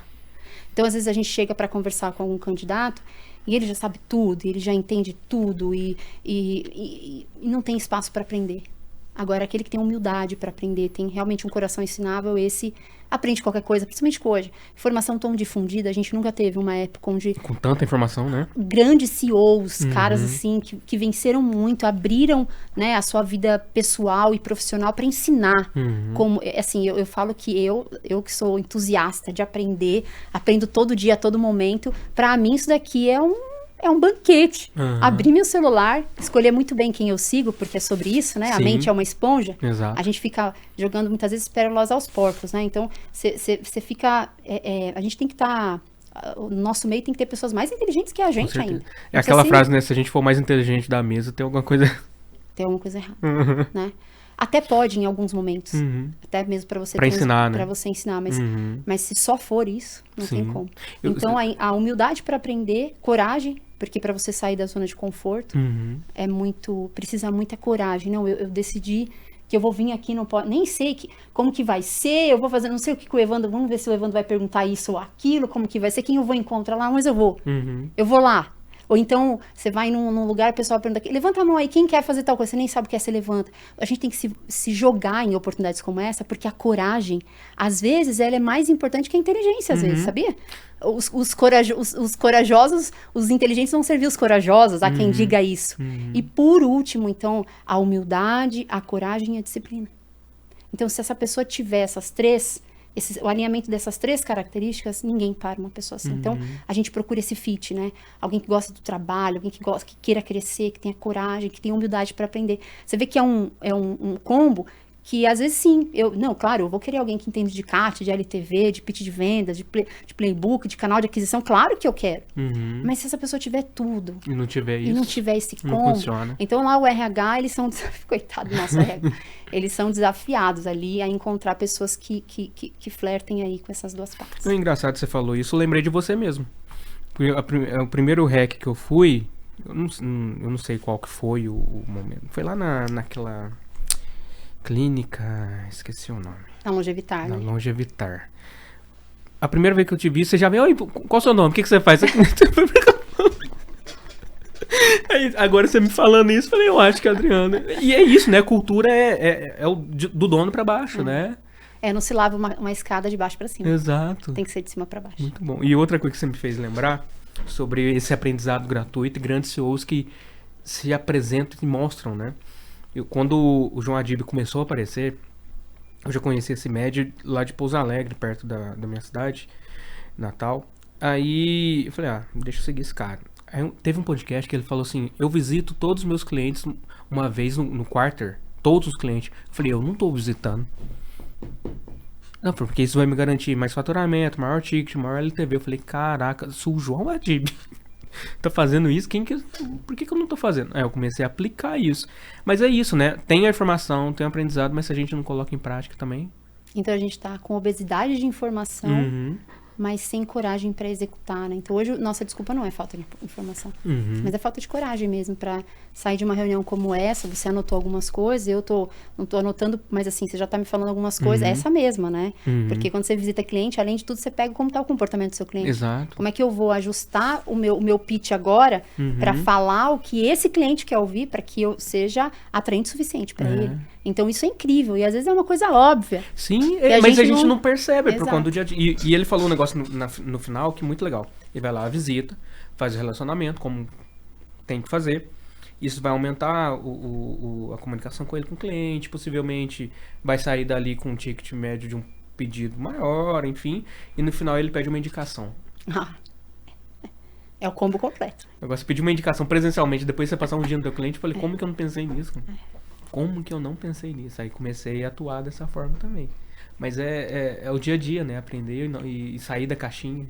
Então, às vezes, a gente chega para conversar com algum candidato e ele já sabe tudo, e ele já entende tudo e não tem espaço para aprender. Agora, aquele que tem humildade para aprender, tem realmente um coração ensinável, esse aprende qualquer coisa, principalmente hoje. Informação tão difundida, a gente nunca teve uma época onde... Com tanta informação, né? Grandes CEOs, caras assim, que venceram muito, abriram, né, a sua vida pessoal e profissional para ensinar. Como, assim, eu falo que eu que sou entusiasta de aprender, aprendo todo dia, a todo momento. Para mim, isso daqui é um banquete. Abrir meu celular, escolher muito bem quem eu sigo, porque é sobre isso, né? Sim. A mente é uma esponja. Exato. A gente fica jogando muitas vezes pérolas aos porcos, né? Então, você fica... a gente tem que estar... O nosso meio tem que ter pessoas mais inteligentes que a gente ainda. É aquela frase, né? Se a gente for mais inteligente da mesa, tem alguma coisa... Tem alguma coisa errada, né? Até pode em alguns momentos. Até mesmo para você... Para ensinar, né? Para você ensinar, mas se só for isso, não Sim. tem como. Então, a humildade para aprender, coragem, porque para você sair da zona de conforto, precisa muita coragem. Não, eu decidi que eu vou vir aqui, não pode, nem sei como que vai ser, eu vou fazer, não sei o que o Evandro, vamos ver se o Evandro vai perguntar isso ou aquilo, como que vai ser, quem eu vou encontrar lá, mas eu vou. Eu vou lá. Ou então, você vai num lugar, o pessoal pergunta, levanta a mão aí, quem quer fazer tal coisa? Você nem sabe o que é, você levanta. A gente tem que se jogar em oportunidades como essa, porque a coragem, às vezes, ela é mais importante que a inteligência, às vezes, sabia? Os corajosos, os inteligentes vão servir os corajosos, há quem diga isso. E por último, então, a humildade, a coragem e a disciplina. Então, se essa pessoa tiver essas 3... o alinhamento dessas 3 características, ninguém para uma pessoa assim. Então, a gente procura esse fit, né? Alguém que gosta do trabalho, alguém que queira crescer, que tenha coragem, que tenha humildade para aprender. Você vê que é um combo que, às vezes, sim. Claro, eu vou querer alguém que entende de CAT, de LTV, de pitch de vendas, de playbook, de canal de aquisição. Claro que eu quero. Mas se essa pessoa tiver tudo... E não tiver isso... E não tiver esse combo... Não funciona. Então, lá o RH, eles são... Coitado do nosso RH. Eles são desafiados ali a encontrar pessoas que flertem aí com essas 2 partes. É engraçado que você falou isso, eu lembrei de você mesmo. O primeiro REC que eu fui, eu não sei qual que foi o momento. Foi lá naquela clínica, esqueci o nome. Na Longevitar, Na né? Longevitar. A primeira vez que eu te vi, você já veio, oi, qual é o seu nome? O que você faz? Aí, agora você me falando isso, eu falei, eu acho que é a Adriana. E é isso, né? Cultura é do dono pra baixo, né? Não se lava uma escada de baixo pra cima. Exato. Tem que ser de cima pra baixo. Muito bom. E outra coisa que você me fez lembrar, sobre esse aprendizado gratuito e grandes CEOs que se apresentam e mostram, né? Quando o João Adib começou a aparecer, eu já conheci esse médio lá de Pouso Alegre, perto da minha cidade, Natal. Aí eu falei, deixa eu seguir esse cara. Aí teve um podcast que ele falou assim, eu visito todos os meus clientes uma vez no quarter, todos os clientes. Eu falei, eu não tô visitando. Não, porque isso vai me garantir mais faturamento, maior ticket, maior LTV. Eu falei, caraca, sou o João Adib. Tá fazendo isso? Por que eu não tô fazendo? Eu comecei a aplicar isso. Mas é isso, né? Tem a informação, tem o aprendizado, mas se a gente não coloca em prática também... Então a gente tá com obesidade de informação, mas sem coragem para executar, né? Então hoje, nossa desculpa não é falta de informação, mas é falta de coragem mesmo para sair de uma reunião como essa. Você anotou algumas coisas, não tô anotando, mas assim, você já tá me falando algumas coisas, essa mesma, né? Porque quando você visita cliente, além de tudo, você pega como tá o comportamento do seu cliente. Exato. Como é que eu vou ajustar o meu pitch agora para falar o que esse cliente quer ouvir, para que eu seja atraente o suficiente para ele. Então isso é incrível, e às vezes é uma coisa óbvia. Sim, mas a gente não percebe por conta do dia a dia. E ele falou um negócio no final que é muito legal. Ele vai lá, visita, faz o relacionamento, como tem que fazer. Isso vai aumentar a comunicação com ele, com o cliente. Possivelmente vai sair dali com um ticket médio de um pedido maior, enfim. E no final ele pede uma indicação. É o combo completo. Agora você pedir uma indicação presencialmente, depois você passar um dia no teu cliente, eu falei, como que eu não pensei nisso? Como que eu não pensei nisso? Aí comecei a atuar dessa forma também. Mas é o dia a dia, né? Aprender e sair da caixinha.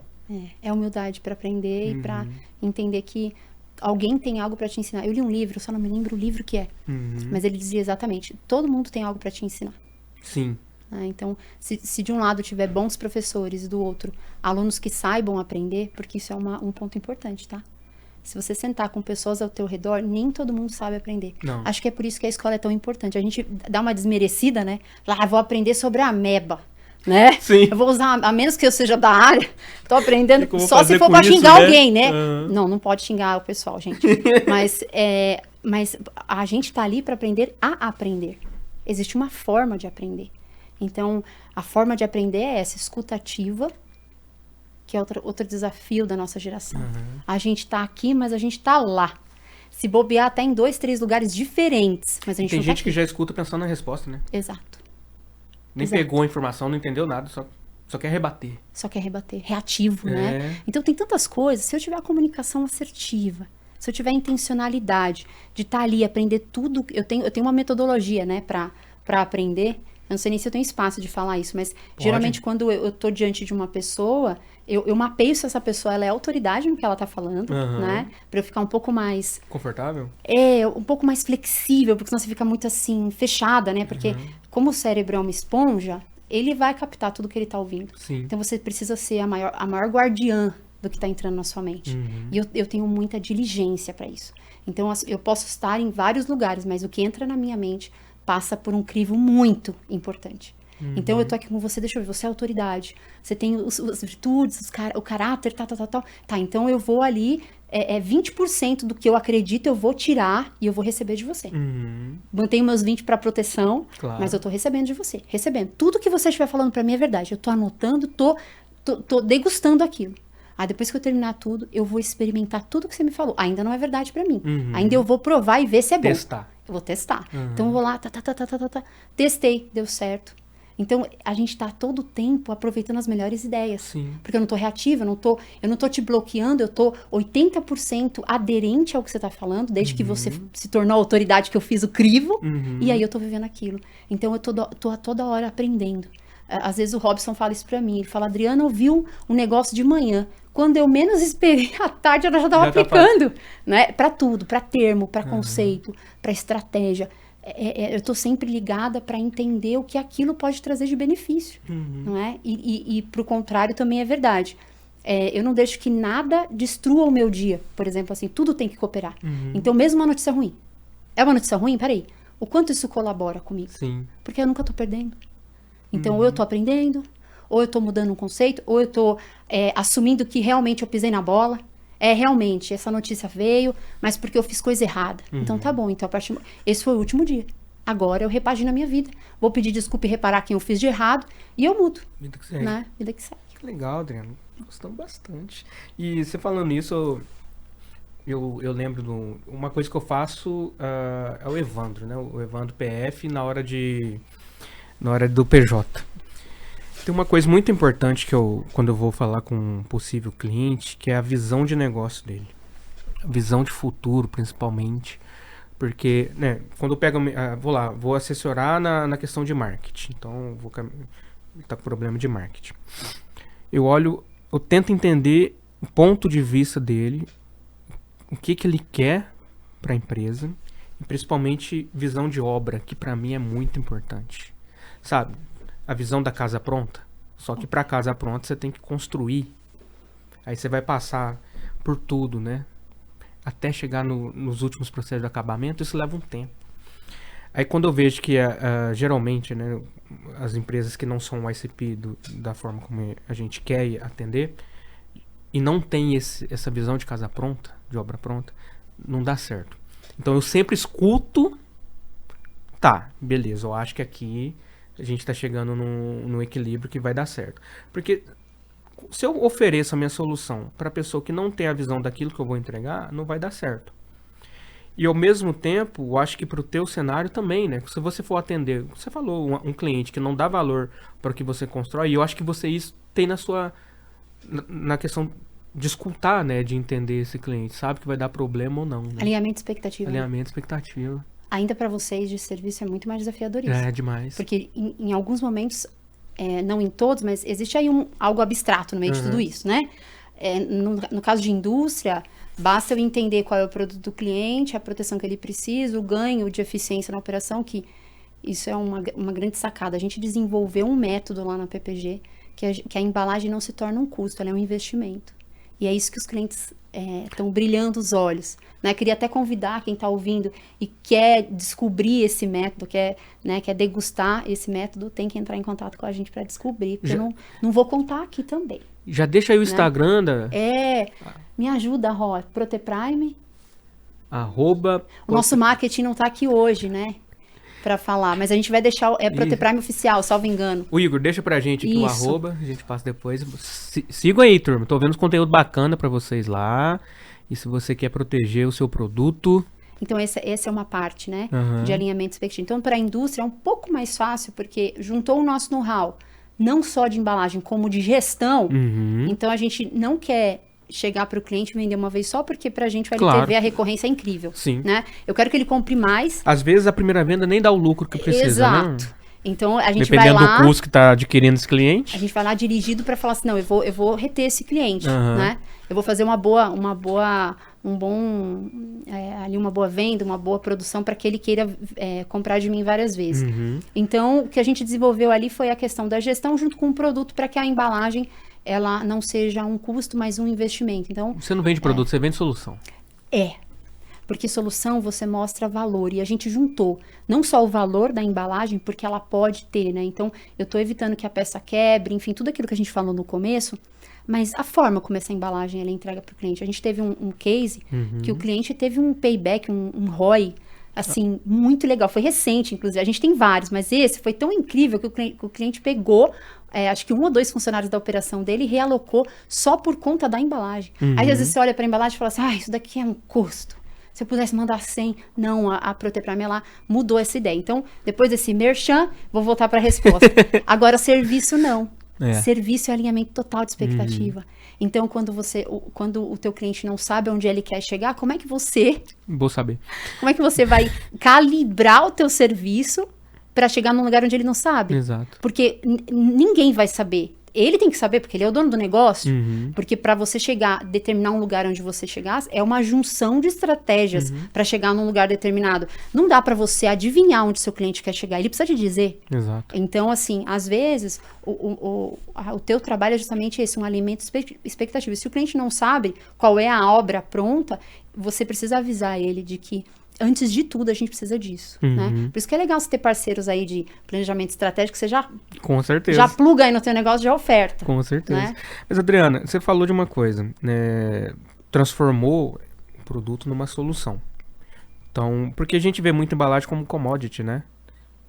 É humildade para aprender e para entender que alguém tem algo para te ensinar. Eu li um livro, só não me lembro o livro que é. Mas ele dizia exatamente, todo mundo tem algo para te ensinar. Sim. Então, se de um lado tiver bons professores, do outro, alunos que saibam aprender, porque isso é um ponto importante, tá? Se você sentar com pessoas ao teu redor, nem todo mundo sabe aprender. Não. Acho que é por isso que a escola é tão importante. A gente dá uma desmerecida, né? Vou aprender sobre a ameba, né? Sim. Eu vou usar, a menos que eu seja da área, tô aprendendo só se for pra xingar alguém, né? Não pode xingar o pessoal, gente. Mas a gente tá ali para aprender a aprender. Existe uma forma de aprender. Então, a forma de aprender é essa, escuta ativa, que é outro desafio da nossa geração. A gente tá aqui, mas a gente tá lá. Se bobear até em 2, 3 lugares diferentes, mas a gente tem não gente tá aqui. que já escuta pensando na resposta, né? Exato. Nem pegou a informação, não entendeu nada, só quer rebater. Só quer rebater, reativo, né? Então tem tantas coisas, se eu tiver a comunicação assertiva, se eu tiver a intencionalidade de estar ali, aprender tudo, eu tenho uma metodologia, né, pra aprender. Eu não sei nem se eu tenho espaço de falar isso, mas geralmente quando eu tô diante de uma pessoa, eu mapeio se essa pessoa ela é autoridade no que ela tá falando, né? Pra eu ficar um pouco mais... Confortável? Um pouco mais flexível, porque senão você fica muito assim, fechada, né? Porque como o cérebro é uma esponja, ele vai captar tudo que ele tá ouvindo. Sim. Então você precisa ser a maior guardiã do que tá entrando na sua mente. E eu tenho muita diligência para isso. Então eu posso estar em vários lugares, mas o que entra na minha mente passa por um crivo muito importante. Então eu tô aqui com você, deixa eu ver, você é autoridade, você tem as virtudes, o caráter, tal. Tá, então eu vou ali, 20% do que eu acredito eu vou tirar e eu vou receber de você. Mantenho meus 20 para proteção, mas eu tô recebendo de você. Recebendo. Tudo que você estiver falando para mim é verdade. Eu tô anotando, tô degustando aquilo. Aí depois que eu terminar tudo, eu vou experimentar tudo que você me falou. Ainda não é verdade pra mim. Ainda eu vou provar e ver se é bom. Testar. Eu vou testar. Então eu vou lá, testei, deu certo. Então a gente tá todo o tempo aproveitando as melhores ideias. Sim. Porque eu não tô reativa, eu não tô te bloqueando, eu tô 80% aderente ao que você tá falando, desde que você se tornou a autoridade que eu fiz o crivo, e aí eu tô vivendo aquilo. Então eu tô a toda hora aprendendo. Às vezes o Robson fala isso pra mim, ele fala, Adriana ouviu um negócio de manhã, quando eu menos esperei, à tarde ela já tava aplicando, né? Pra tudo, pra termo, pra conceito, pra estratégia. Eu tô sempre ligada pra entender o que aquilo pode trazer de benefício, não é? E pro contrário também é verdade. Eu não deixo que nada destrua o meu dia, por exemplo, assim, tudo tem que cooperar. Então mesmo uma notícia ruim, é uma notícia ruim? Peraí, o quanto isso colabora comigo? Sim. Porque eu nunca tô perdendo. Então, ou eu tô aprendendo, ou eu tô mudando um conceito, ou eu tô assumindo que realmente eu pisei na bola. Realmente, essa notícia veio, mas porque eu fiz coisa errada. Então, tá bom. Então, esse foi o último dia. Agora eu repagino a minha vida. Vou pedir desculpa e reparar quem eu fiz de errado, e eu mudo. Vida que segue. Né? Vida que segue. Que legal, Adriano. Gostamos bastante. E você falando isso, eu lembro de uma coisa que eu faço é o Evandro, né? O Evandro PF na hora do PJ. Tem uma coisa muito importante que quando eu vou falar com um possível cliente, que é a visão de negócio dele. A visão de futuro, principalmente. Porque, né, quando eu pego, vou assessorar na questão de marketing. Então, tá com problema de marketing. Eu tento entender o ponto de vista dele, o que ele quer para a empresa, e principalmente visão de obra, que para mim é muito importante. Sabe, a visão da casa pronta, só que para casa pronta você tem que construir. Aí você vai passar por tudo, né? Até chegar nos últimos processos de acabamento, isso leva um tempo. Aí quando eu vejo que geralmente, né, as empresas que não são o ICP da forma como a gente quer atender, e não tem essa visão de casa pronta, de obra pronta, não dá certo. Então eu sempre escuto, tá, beleza, eu acho que aqui a gente tá chegando no equilíbrio que vai dar certo. Porque se eu ofereço a minha solução para pessoa que não tem a visão daquilo que eu vou entregar, não vai dar certo. E ao mesmo tempo, eu acho que para o teu cenário também, né? Se você for atender, você falou, um cliente que não dá valor para o que você constrói, e eu acho que você isso tem na questão de escutar, né? De entender esse cliente, sabe que vai dar problema ou não. Né? Alinhamento de expectativa. Alinhamento de expectativa. Ainda para vocês de serviço é muito mais desafiador isso. É demais. Porque em alguns momentos, não em todos, mas existe aí algo abstrato no meio de tudo isso, né? No caso de indústria, basta eu entender qual é o produto do cliente, a proteção que ele precisa, o ganho de eficiência na operação, que isso é uma grande sacada. A gente desenvolveu um método lá na PPG que a embalagem não se torna um custo, ela é um investimento. E é isso que os clientes estão brilhando os olhos. Né? Queria até convidar quem está ouvindo e quer descobrir esse método, quer degustar esse método, tem que entrar em contato com a gente para descobrir. Porque eu não vou contar aqui também. Já deixa aí o Instagram da... Me ajuda, Ró. Proteprime. @. O nosso marketing não está aqui hoje, né? Para falar, mas a gente vai deixar Proteprime oficial, salvo engano. O Igor, deixa pra gente aqui o @, a gente passa depois. Sigam aí, turma. Tô vendo uns conteúdo bacana pra vocês lá. E se você quer proteger o seu produto... Então, essa é uma parte, né? De alinhamento de expectativa. Então, para a indústria é um pouco mais fácil, porque juntou o nosso know-how, não só de embalagem, como de gestão. Então, a gente não quer chegar para o cliente e vender uma vez só, porque para a gente o LTV, a recorrência é incrível. Sim. Né? Eu quero que ele compre mais. Às vezes, a primeira venda nem dá o lucro que precisa, Exato. Né? Então, a gente dependendo vai lá... do custo que está adquirindo esse cliente. A gente vai lá dirigido para falar assim, não, eu vou reter esse cliente, né? Eu vou fazer uma boa venda, uma boa produção para que ele queira comprar de mim várias vezes. Então, o que a gente desenvolveu ali foi a questão da gestão junto com o produto para que a embalagem ela não seja um custo, mas um investimento. Então, você não vende produto, você vende solução. Porque solução você mostra valor. E a gente juntou não só o valor da embalagem, porque ela pode ter, né? Então, eu estou evitando que a peça quebre, enfim, tudo aquilo que a gente falou no começo, mas a forma como essa embalagem ela entrega para o cliente. A gente teve um case que o cliente teve um payback, um ROI, assim, muito legal. Foi recente, inclusive. A gente tem vários, mas esse foi tão incrível que o cliente pegou, acho que 1 ou 2 funcionários da operação dele e realocou só por conta da embalagem. Aí, às vezes, você olha para a embalagem e fala assim, isso daqui é um custo. Se eu pudesse mandar 100, não, a Proteprime, ela mudou essa ideia. Então, depois desse merchan, vou voltar para a resposta. Agora, serviço não. Serviço é alinhamento total de expectativa. Então, quando o teu cliente não sabe onde ele quer chegar, como é que você... Vou saber. Como é que você vai calibrar o teu serviço para chegar num lugar onde ele não sabe? Exato. Porque ninguém vai saber. Ele tem que saber, porque ele é o dono do negócio. Porque para você determinar um lugar onde você chegar, é uma junção de estratégias para chegar num lugar determinado. Não dá para você adivinhar onde seu cliente quer chegar, ele precisa te dizer. Exato. Então, assim, às vezes, o teu trabalho é justamente esse, um alimento expectativa. Se o cliente não sabe qual é a obra pronta, você precisa avisar ele de que antes de tudo, a gente precisa disso, né? Por isso que é legal você ter parceiros aí de planejamento estratégico, você já... Com certeza. Já pluga aí no teu negócio, já oferta. Com certeza. Né? Mas, Adriana, você falou de uma coisa, né? Transformou o produto numa solução. Então, porque a gente vê muita embalagem como commodity, né?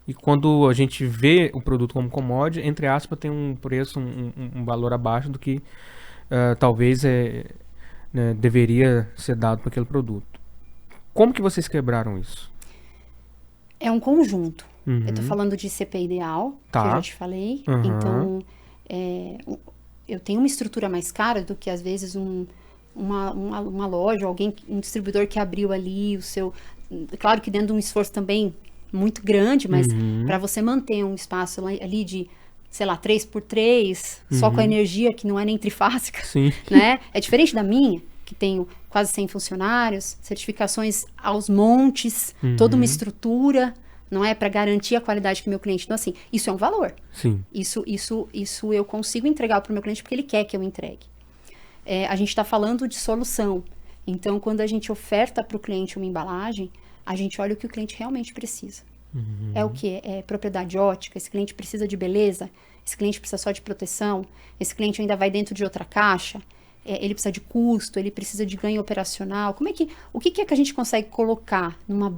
E quando a gente vê o produto como commodity, entre aspas, tem um preço, um valor abaixo do que talvez né, deveria ser dado para aquele produto. Como que vocês quebraram isso? É um conjunto. Uhum. Eu tô falando de CP ideal, Tá. que eu já te falei. Uhum. Então, eu tenho uma estrutura mais cara do que, às vezes, uma loja, um distribuidor que abriu ali o seu... Claro que dentro de um esforço também muito grande, mas para você manter um espaço ali de, sei lá, 3x3, só com a energia que não é nem trifásica, Sim. né? É diferente da minha, que tenho quase 100 funcionários, certificações aos montes, toda uma estrutura, não é, para garantir a qualidade que o meu cliente... Então, assim, isso é um valor. Sim. Isso eu consigo entregar para o meu cliente porque ele quer que eu entregue. A gente está falando de solução. Então, quando a gente oferta para o cliente uma embalagem, a gente olha o que o cliente realmente precisa. É o que? É propriedade ótica? Esse cliente precisa de beleza? Esse cliente precisa só de proteção? Esse cliente ainda vai dentro de outra caixa? Ele precisa de custo? Ele precisa de ganho operacional? O que é que a gente consegue colocar numa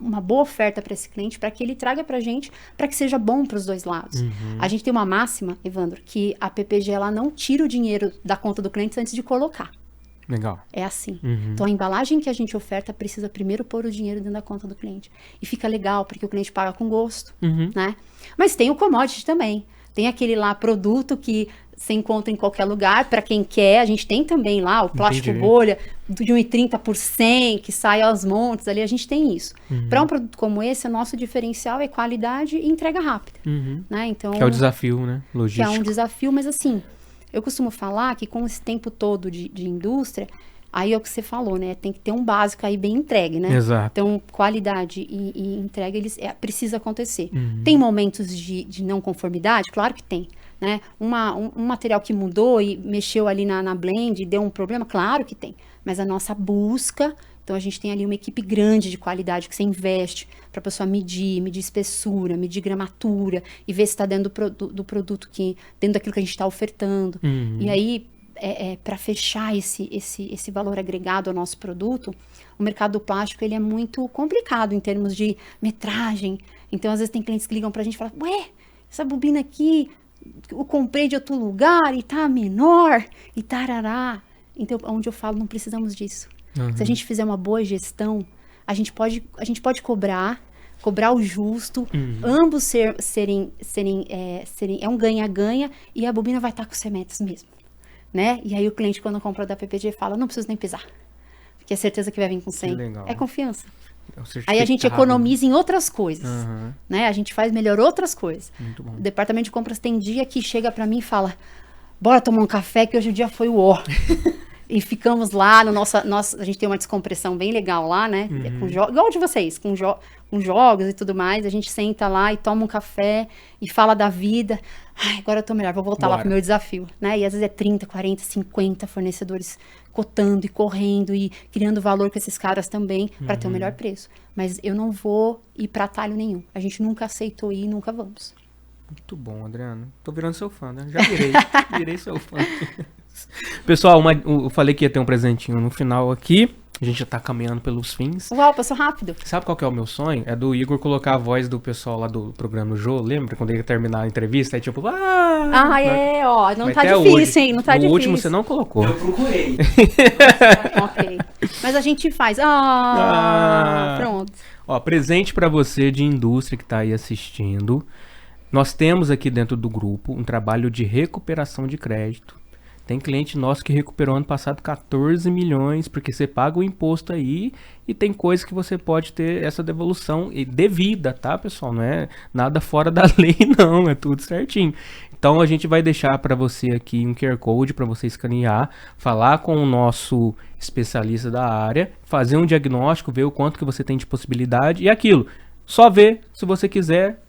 uma boa oferta para esse cliente, para que ele traga para a gente, para que seja bom para os dois lados? A gente tem uma máxima, Evandro, que a PPG ela não tira o dinheiro da conta do cliente antes de colocar. Legal. É assim. Então, a embalagem que a gente oferta precisa primeiro pôr o dinheiro dentro da conta do cliente. E fica legal, porque o cliente paga com gosto, né? Mas tem o commodity também. Tem aquele lá produto que você encontra em qualquer lugar, para quem quer. A gente tem também lá o plástico bolha de 1,30 por 100, que sai aos montes ali. A gente tem isso. Para um produto como esse, o nosso diferencial é qualidade e entrega rápida. Né? Então, que é o desafio, né? Logístico. Que é um desafio, mas assim... Eu costumo falar que com esse tempo todo de indústria, aí é o que você falou, né? Tem que ter um básico aí bem entregue, né? Exato. Então, qualidade e entrega, precisa acontecer. Tem momentos de não conformidade? Claro que tem, né? Um material que mudou e mexeu ali na blend e deu um problema? Claro que tem. Mas a nossa busca... Então, a gente tem ali uma equipe grande de qualidade que você investe para a pessoa medir espessura, medir gramatura e ver se está dentro do produto, dentro daquilo que a gente está ofertando. E aí, para fechar esse valor agregado ao nosso produto, o mercado do plástico ele é muito complicado em termos de metragem. Então, às vezes, tem clientes que ligam para a gente e falam, ué, essa bobina aqui, eu comprei de outro lugar e tá menor e tarará. Então, onde eu falo, não precisamos disso. Se a gente fizer uma boa gestão, a gente pode cobrar o justo, ambos serem é um ganha-ganha e a bobina vai estar com os remédios mesmo, né? E aí o cliente, quando compra da PPG, fala, não preciso nem pesar, porque é certeza que vai vir com 100. É confiança. Aí a gente economiza em outras coisas, né? A gente faz melhor outras coisas. Muito bom. O departamento de compras tem dia que chega para mim e fala, bora tomar um café que hoje o dia foi o ó. E ficamos lá no a gente tem uma descompressão bem legal lá, né? Igual de vocês, com jogos e tudo mais. A gente senta lá e toma um café e fala da vida. Ai, agora eu tô melhor, vou voltar lá pro meu desafio, né? E às vezes é 30, 40, 50 fornecedores cotando e correndo e criando valor com esses caras também para ter o melhor preço. Mas eu não vou ir para atalho nenhum. A gente nunca aceitou ir e nunca vamos. Muito bom, Adriano. Tô virando seu fã, né? Já virei seu fã. Pessoal, eu falei que ia ter um presentinho no final aqui. A gente já tá caminhando pelos fins. Uau, passou rápido. Sabe qual que é o meu sonho? É do Igor colocar a voz do pessoal lá do programa do Jô. Lembra? Quando ele ia terminar a entrevista, aí tipo... Não tá difícil, hoje. Hein? Não tá difícil. O último você não colocou. Eu procurei. Ok. Mas a gente faz. Pronto. Ó, presente pra você de indústria que tá aí assistindo. Nós temos aqui dentro do grupo um trabalho de recuperação de crédito. Tem cliente nosso que recuperou ano passado 14 milhões, porque você paga o imposto aí e tem coisa que você pode ter essa devolução devida, tá, pessoal? Não é nada fora da lei, não, é tudo certinho. Então a gente vai deixar para você aqui um QR Code para você escanear, falar com o nosso especialista da área, fazer um diagnóstico, ver o quanto que você tem de possibilidade e aquilo. Só ver, se você quiser,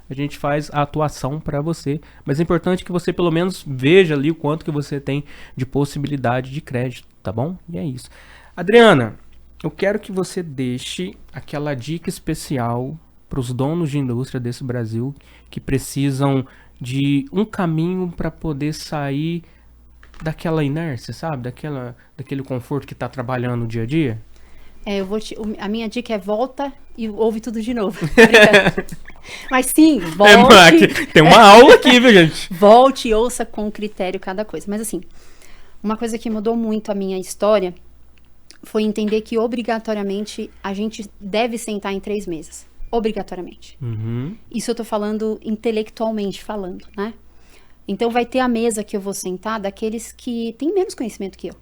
a gente faz a atuação para você, mas é importante que você pelo menos veja ali o quanto que você tem de possibilidade de crédito, tá bom? E é isso. Adriana, eu quero que você deixe aquela dica especial para os donos de indústria desse Brasil que precisam de um caminho para poder sair daquela inércia, sabe? Daquele conforto que está trabalhando no dia a dia. A minha dica é volta e ouve tudo de novo. Mas sim, volte. Tem uma aula aqui, viu, gente? Volte e ouça com critério cada coisa. Mas assim, Uma coisa que mudou muito a minha história foi entender que obrigatoriamente a gente deve sentar em 3 mesas. Obrigatoriamente. Isso eu tô falando intelectualmente falando, né? Então vai ter a mesa que eu vou sentar daqueles que têm menos conhecimento que eu.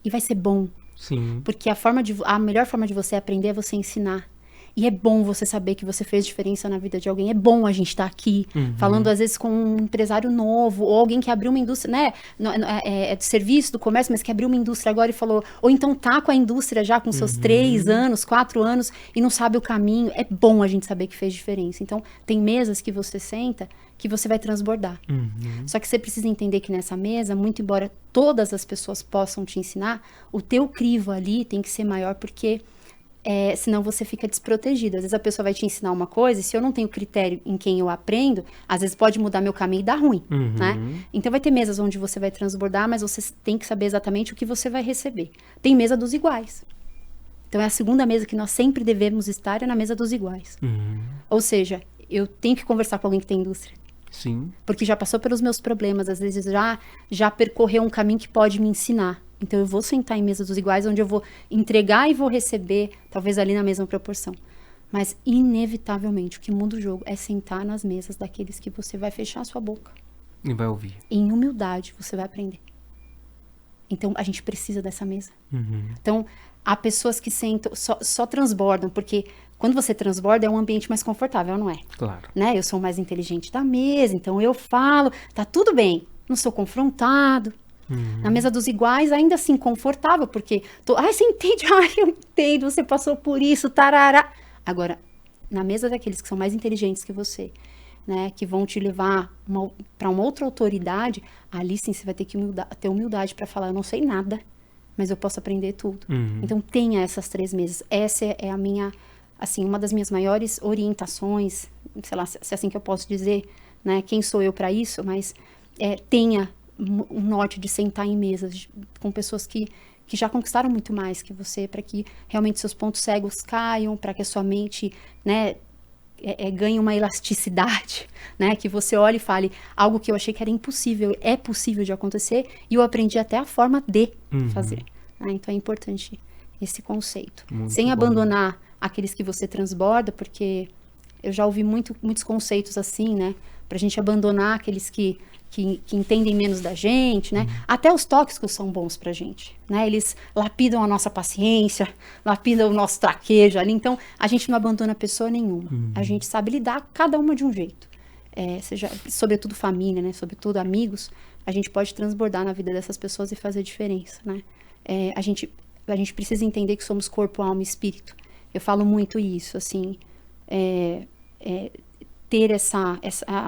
E vai ser bom. Sim. Porque a melhor forma de você aprender é você ensinar. E é bom você saber que você fez diferença na vida de alguém. É bom a gente estar aqui, falando às vezes com um empresário novo, ou alguém que abriu uma indústria, né? É do serviço, do comércio, mas que abriu uma indústria agora e falou, ou então tá com a indústria já com seus 3 anos, 4 anos, e não sabe o caminho. É bom a gente saber que fez diferença. Então, tem mesas que você senta que você vai transbordar. Só que você precisa entender que nessa mesa, muito embora todas as pessoas possam te ensinar, o teu crivo ali tem que ser maior, porque senão você fica desprotegido. Às vezes a pessoa vai te ensinar uma coisa, e se eu não tenho critério em quem eu aprendo, às vezes pode mudar meu caminho e dar ruim, né? Então vai ter mesas onde você vai transbordar, mas você tem que saber exatamente o que você vai receber. Tem mesa dos iguais. Então é a segunda mesa que nós sempre devemos estar, é na mesa dos iguais. Ou seja, eu tenho que conversar com alguém que tem indústria. Sim. Porque já passou pelos meus problemas, às vezes já percorreu um caminho que pode me ensinar. Então eu vou sentar em mesa dos iguais, onde eu vou entregar e vou receber, talvez ali na mesma proporção. Mas inevitavelmente o que muda o jogo é sentar nas mesas daqueles que você vai fechar a sua boca. E vai ouvir. Em humildade você vai aprender. Então a gente precisa dessa mesa. Então há pessoas que sentam, só transbordam, porque quando você transborda é um ambiente mais confortável, não é? Claro. Né? Eu sou o mais inteligente da mesa, então eu falo, tá tudo bem, não sou confrontado. Na mesa dos iguais, ainda assim, confortável, porque você entende? Eu entendo, você passou por isso, tarará. Agora, na mesa daqueles que são mais inteligentes que você, né, que vão te levar para uma outra autoridade, ali sim você vai ter que ter humildade para falar, eu não sei nada, mas eu posso aprender tudo. Então, tenha essas 3 mesas. Essa é a minha, assim, uma das minhas maiores orientações, sei lá, se é assim que eu posso dizer, né, quem sou eu para isso, mas tenha um norte de sentar em mesas com pessoas que já conquistaram muito mais que você, para que realmente seus pontos cegos caiam, para que a sua mente, né, ganhe uma elasticidade, né, que você olhe e fale, algo que eu achei que era impossível, é possível de acontecer, e eu aprendi até a forma de fazer. Então é importante esse conceito. Muito sem bom. Abandonar aqueles que você transborda, porque eu já ouvi muitos conceitos assim, né, pra gente abandonar aqueles que entendem menos da gente, né? Até os tóxicos são bons pra gente, né? Eles lapidam a nossa paciência, lapidam o nosso traquejo ali. Então, a gente não abandona pessoa nenhuma. A gente sabe lidar cada uma de um jeito. Seja, sobretudo família, né? Sobretudo amigos, a gente pode transbordar na vida dessas pessoas e fazer diferença, né? A gente precisa entender que somos corpo, alma e espírito. Eu falo muito isso, assim... ter essa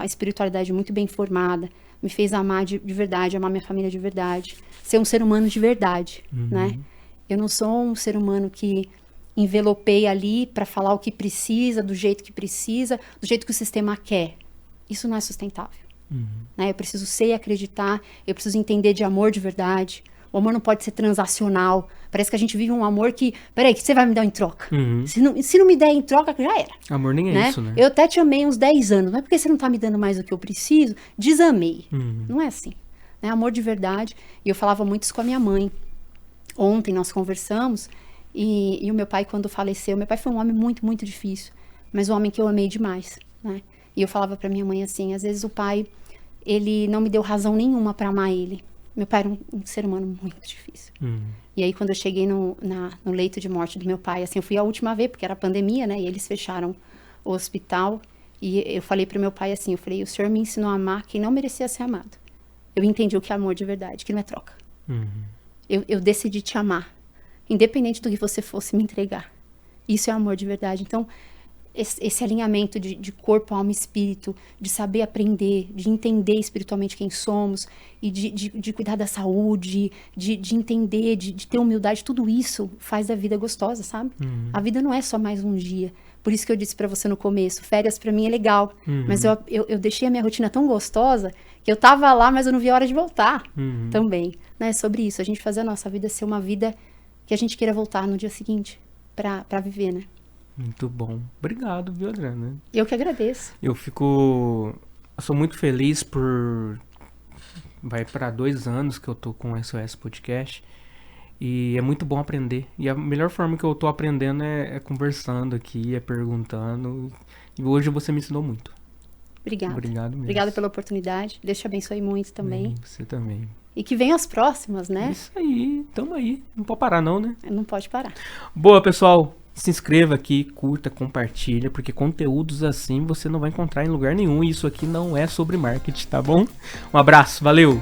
espiritualidade muito bem formada me fez amar de verdade, amar minha família de verdade, ser um ser humano de verdade, né? Eu não sou um ser humano que envelopei ali para falar o que precisa, do jeito que precisa, do jeito que o sistema quer. Isso não é sustentável, né? Eu preciso ser e acreditar, eu preciso entender de amor de verdade. O amor não pode ser transacional. Parece que a gente vive um amor que... Peraí, o que você vai me dar em troca? Se não me der em troca, já era. Amor nem é isso, né? Eu até te amei uns 10 anos. Mas porque você não tá me dando mais do que eu preciso? Desamei. Não é assim. É amor de verdade. E eu falava muito isso com a minha mãe. Ontem nós conversamos. E o meu pai, quando faleceu... Meu pai foi um homem muito, muito difícil. Mas um homem que eu amei demais, né? E eu falava pra minha mãe assim... Às vezes o pai, ele não me deu razão nenhuma pra amar ele. Meu pai era um ser humano muito difícil. E aí, quando eu cheguei no leito de morte do meu pai, assim, eu fui a última vez, porque era pandemia, né? E eles fecharam o hospital. E eu falei pro meu pai assim, eu falei, o senhor me ensinou a amar quem não merecia ser amado. Eu entendi o que é amor de verdade, que não é troca. Eu decidi te amar, independente do que você fosse me entregar. Isso é amor de verdade. Então, esse alinhamento de corpo, alma e espírito, de saber aprender, de entender espiritualmente quem somos, e de cuidar da saúde, de entender, de ter humildade, tudo isso faz a vida gostosa, sabe? A vida não é só mais um dia. Por isso que eu disse pra você no começo, férias pra mim é legal, mas eu deixei a minha rotina tão gostosa que eu tava lá, mas eu não via a hora de voltar também. Né? Sobre isso, a gente fazer a nossa vida ser uma vida que a gente queira voltar no dia seguinte pra viver, né? Muito bom. Obrigado, viu, Adriana? Eu que agradeço. Eu sou muito feliz por vai para 2 anos que eu tô com o SOS Podcast. E é muito bom aprender. E a melhor forma que eu tô aprendendo é conversando aqui, é perguntando. E hoje você me ensinou muito. Obrigada. Obrigado mesmo. Obrigada pela oportunidade. Deus te abençoe muito também. Você também. E que venham as próximas, né? Isso aí, tamo aí. Não pode parar não, né? Não pode parar. Boa, pessoal. Se inscreva aqui, curta, compartilha, porque conteúdos assim você não vai encontrar em lugar nenhum. E isso aqui não é sobre marketing, tá bom? Um abraço, valeu!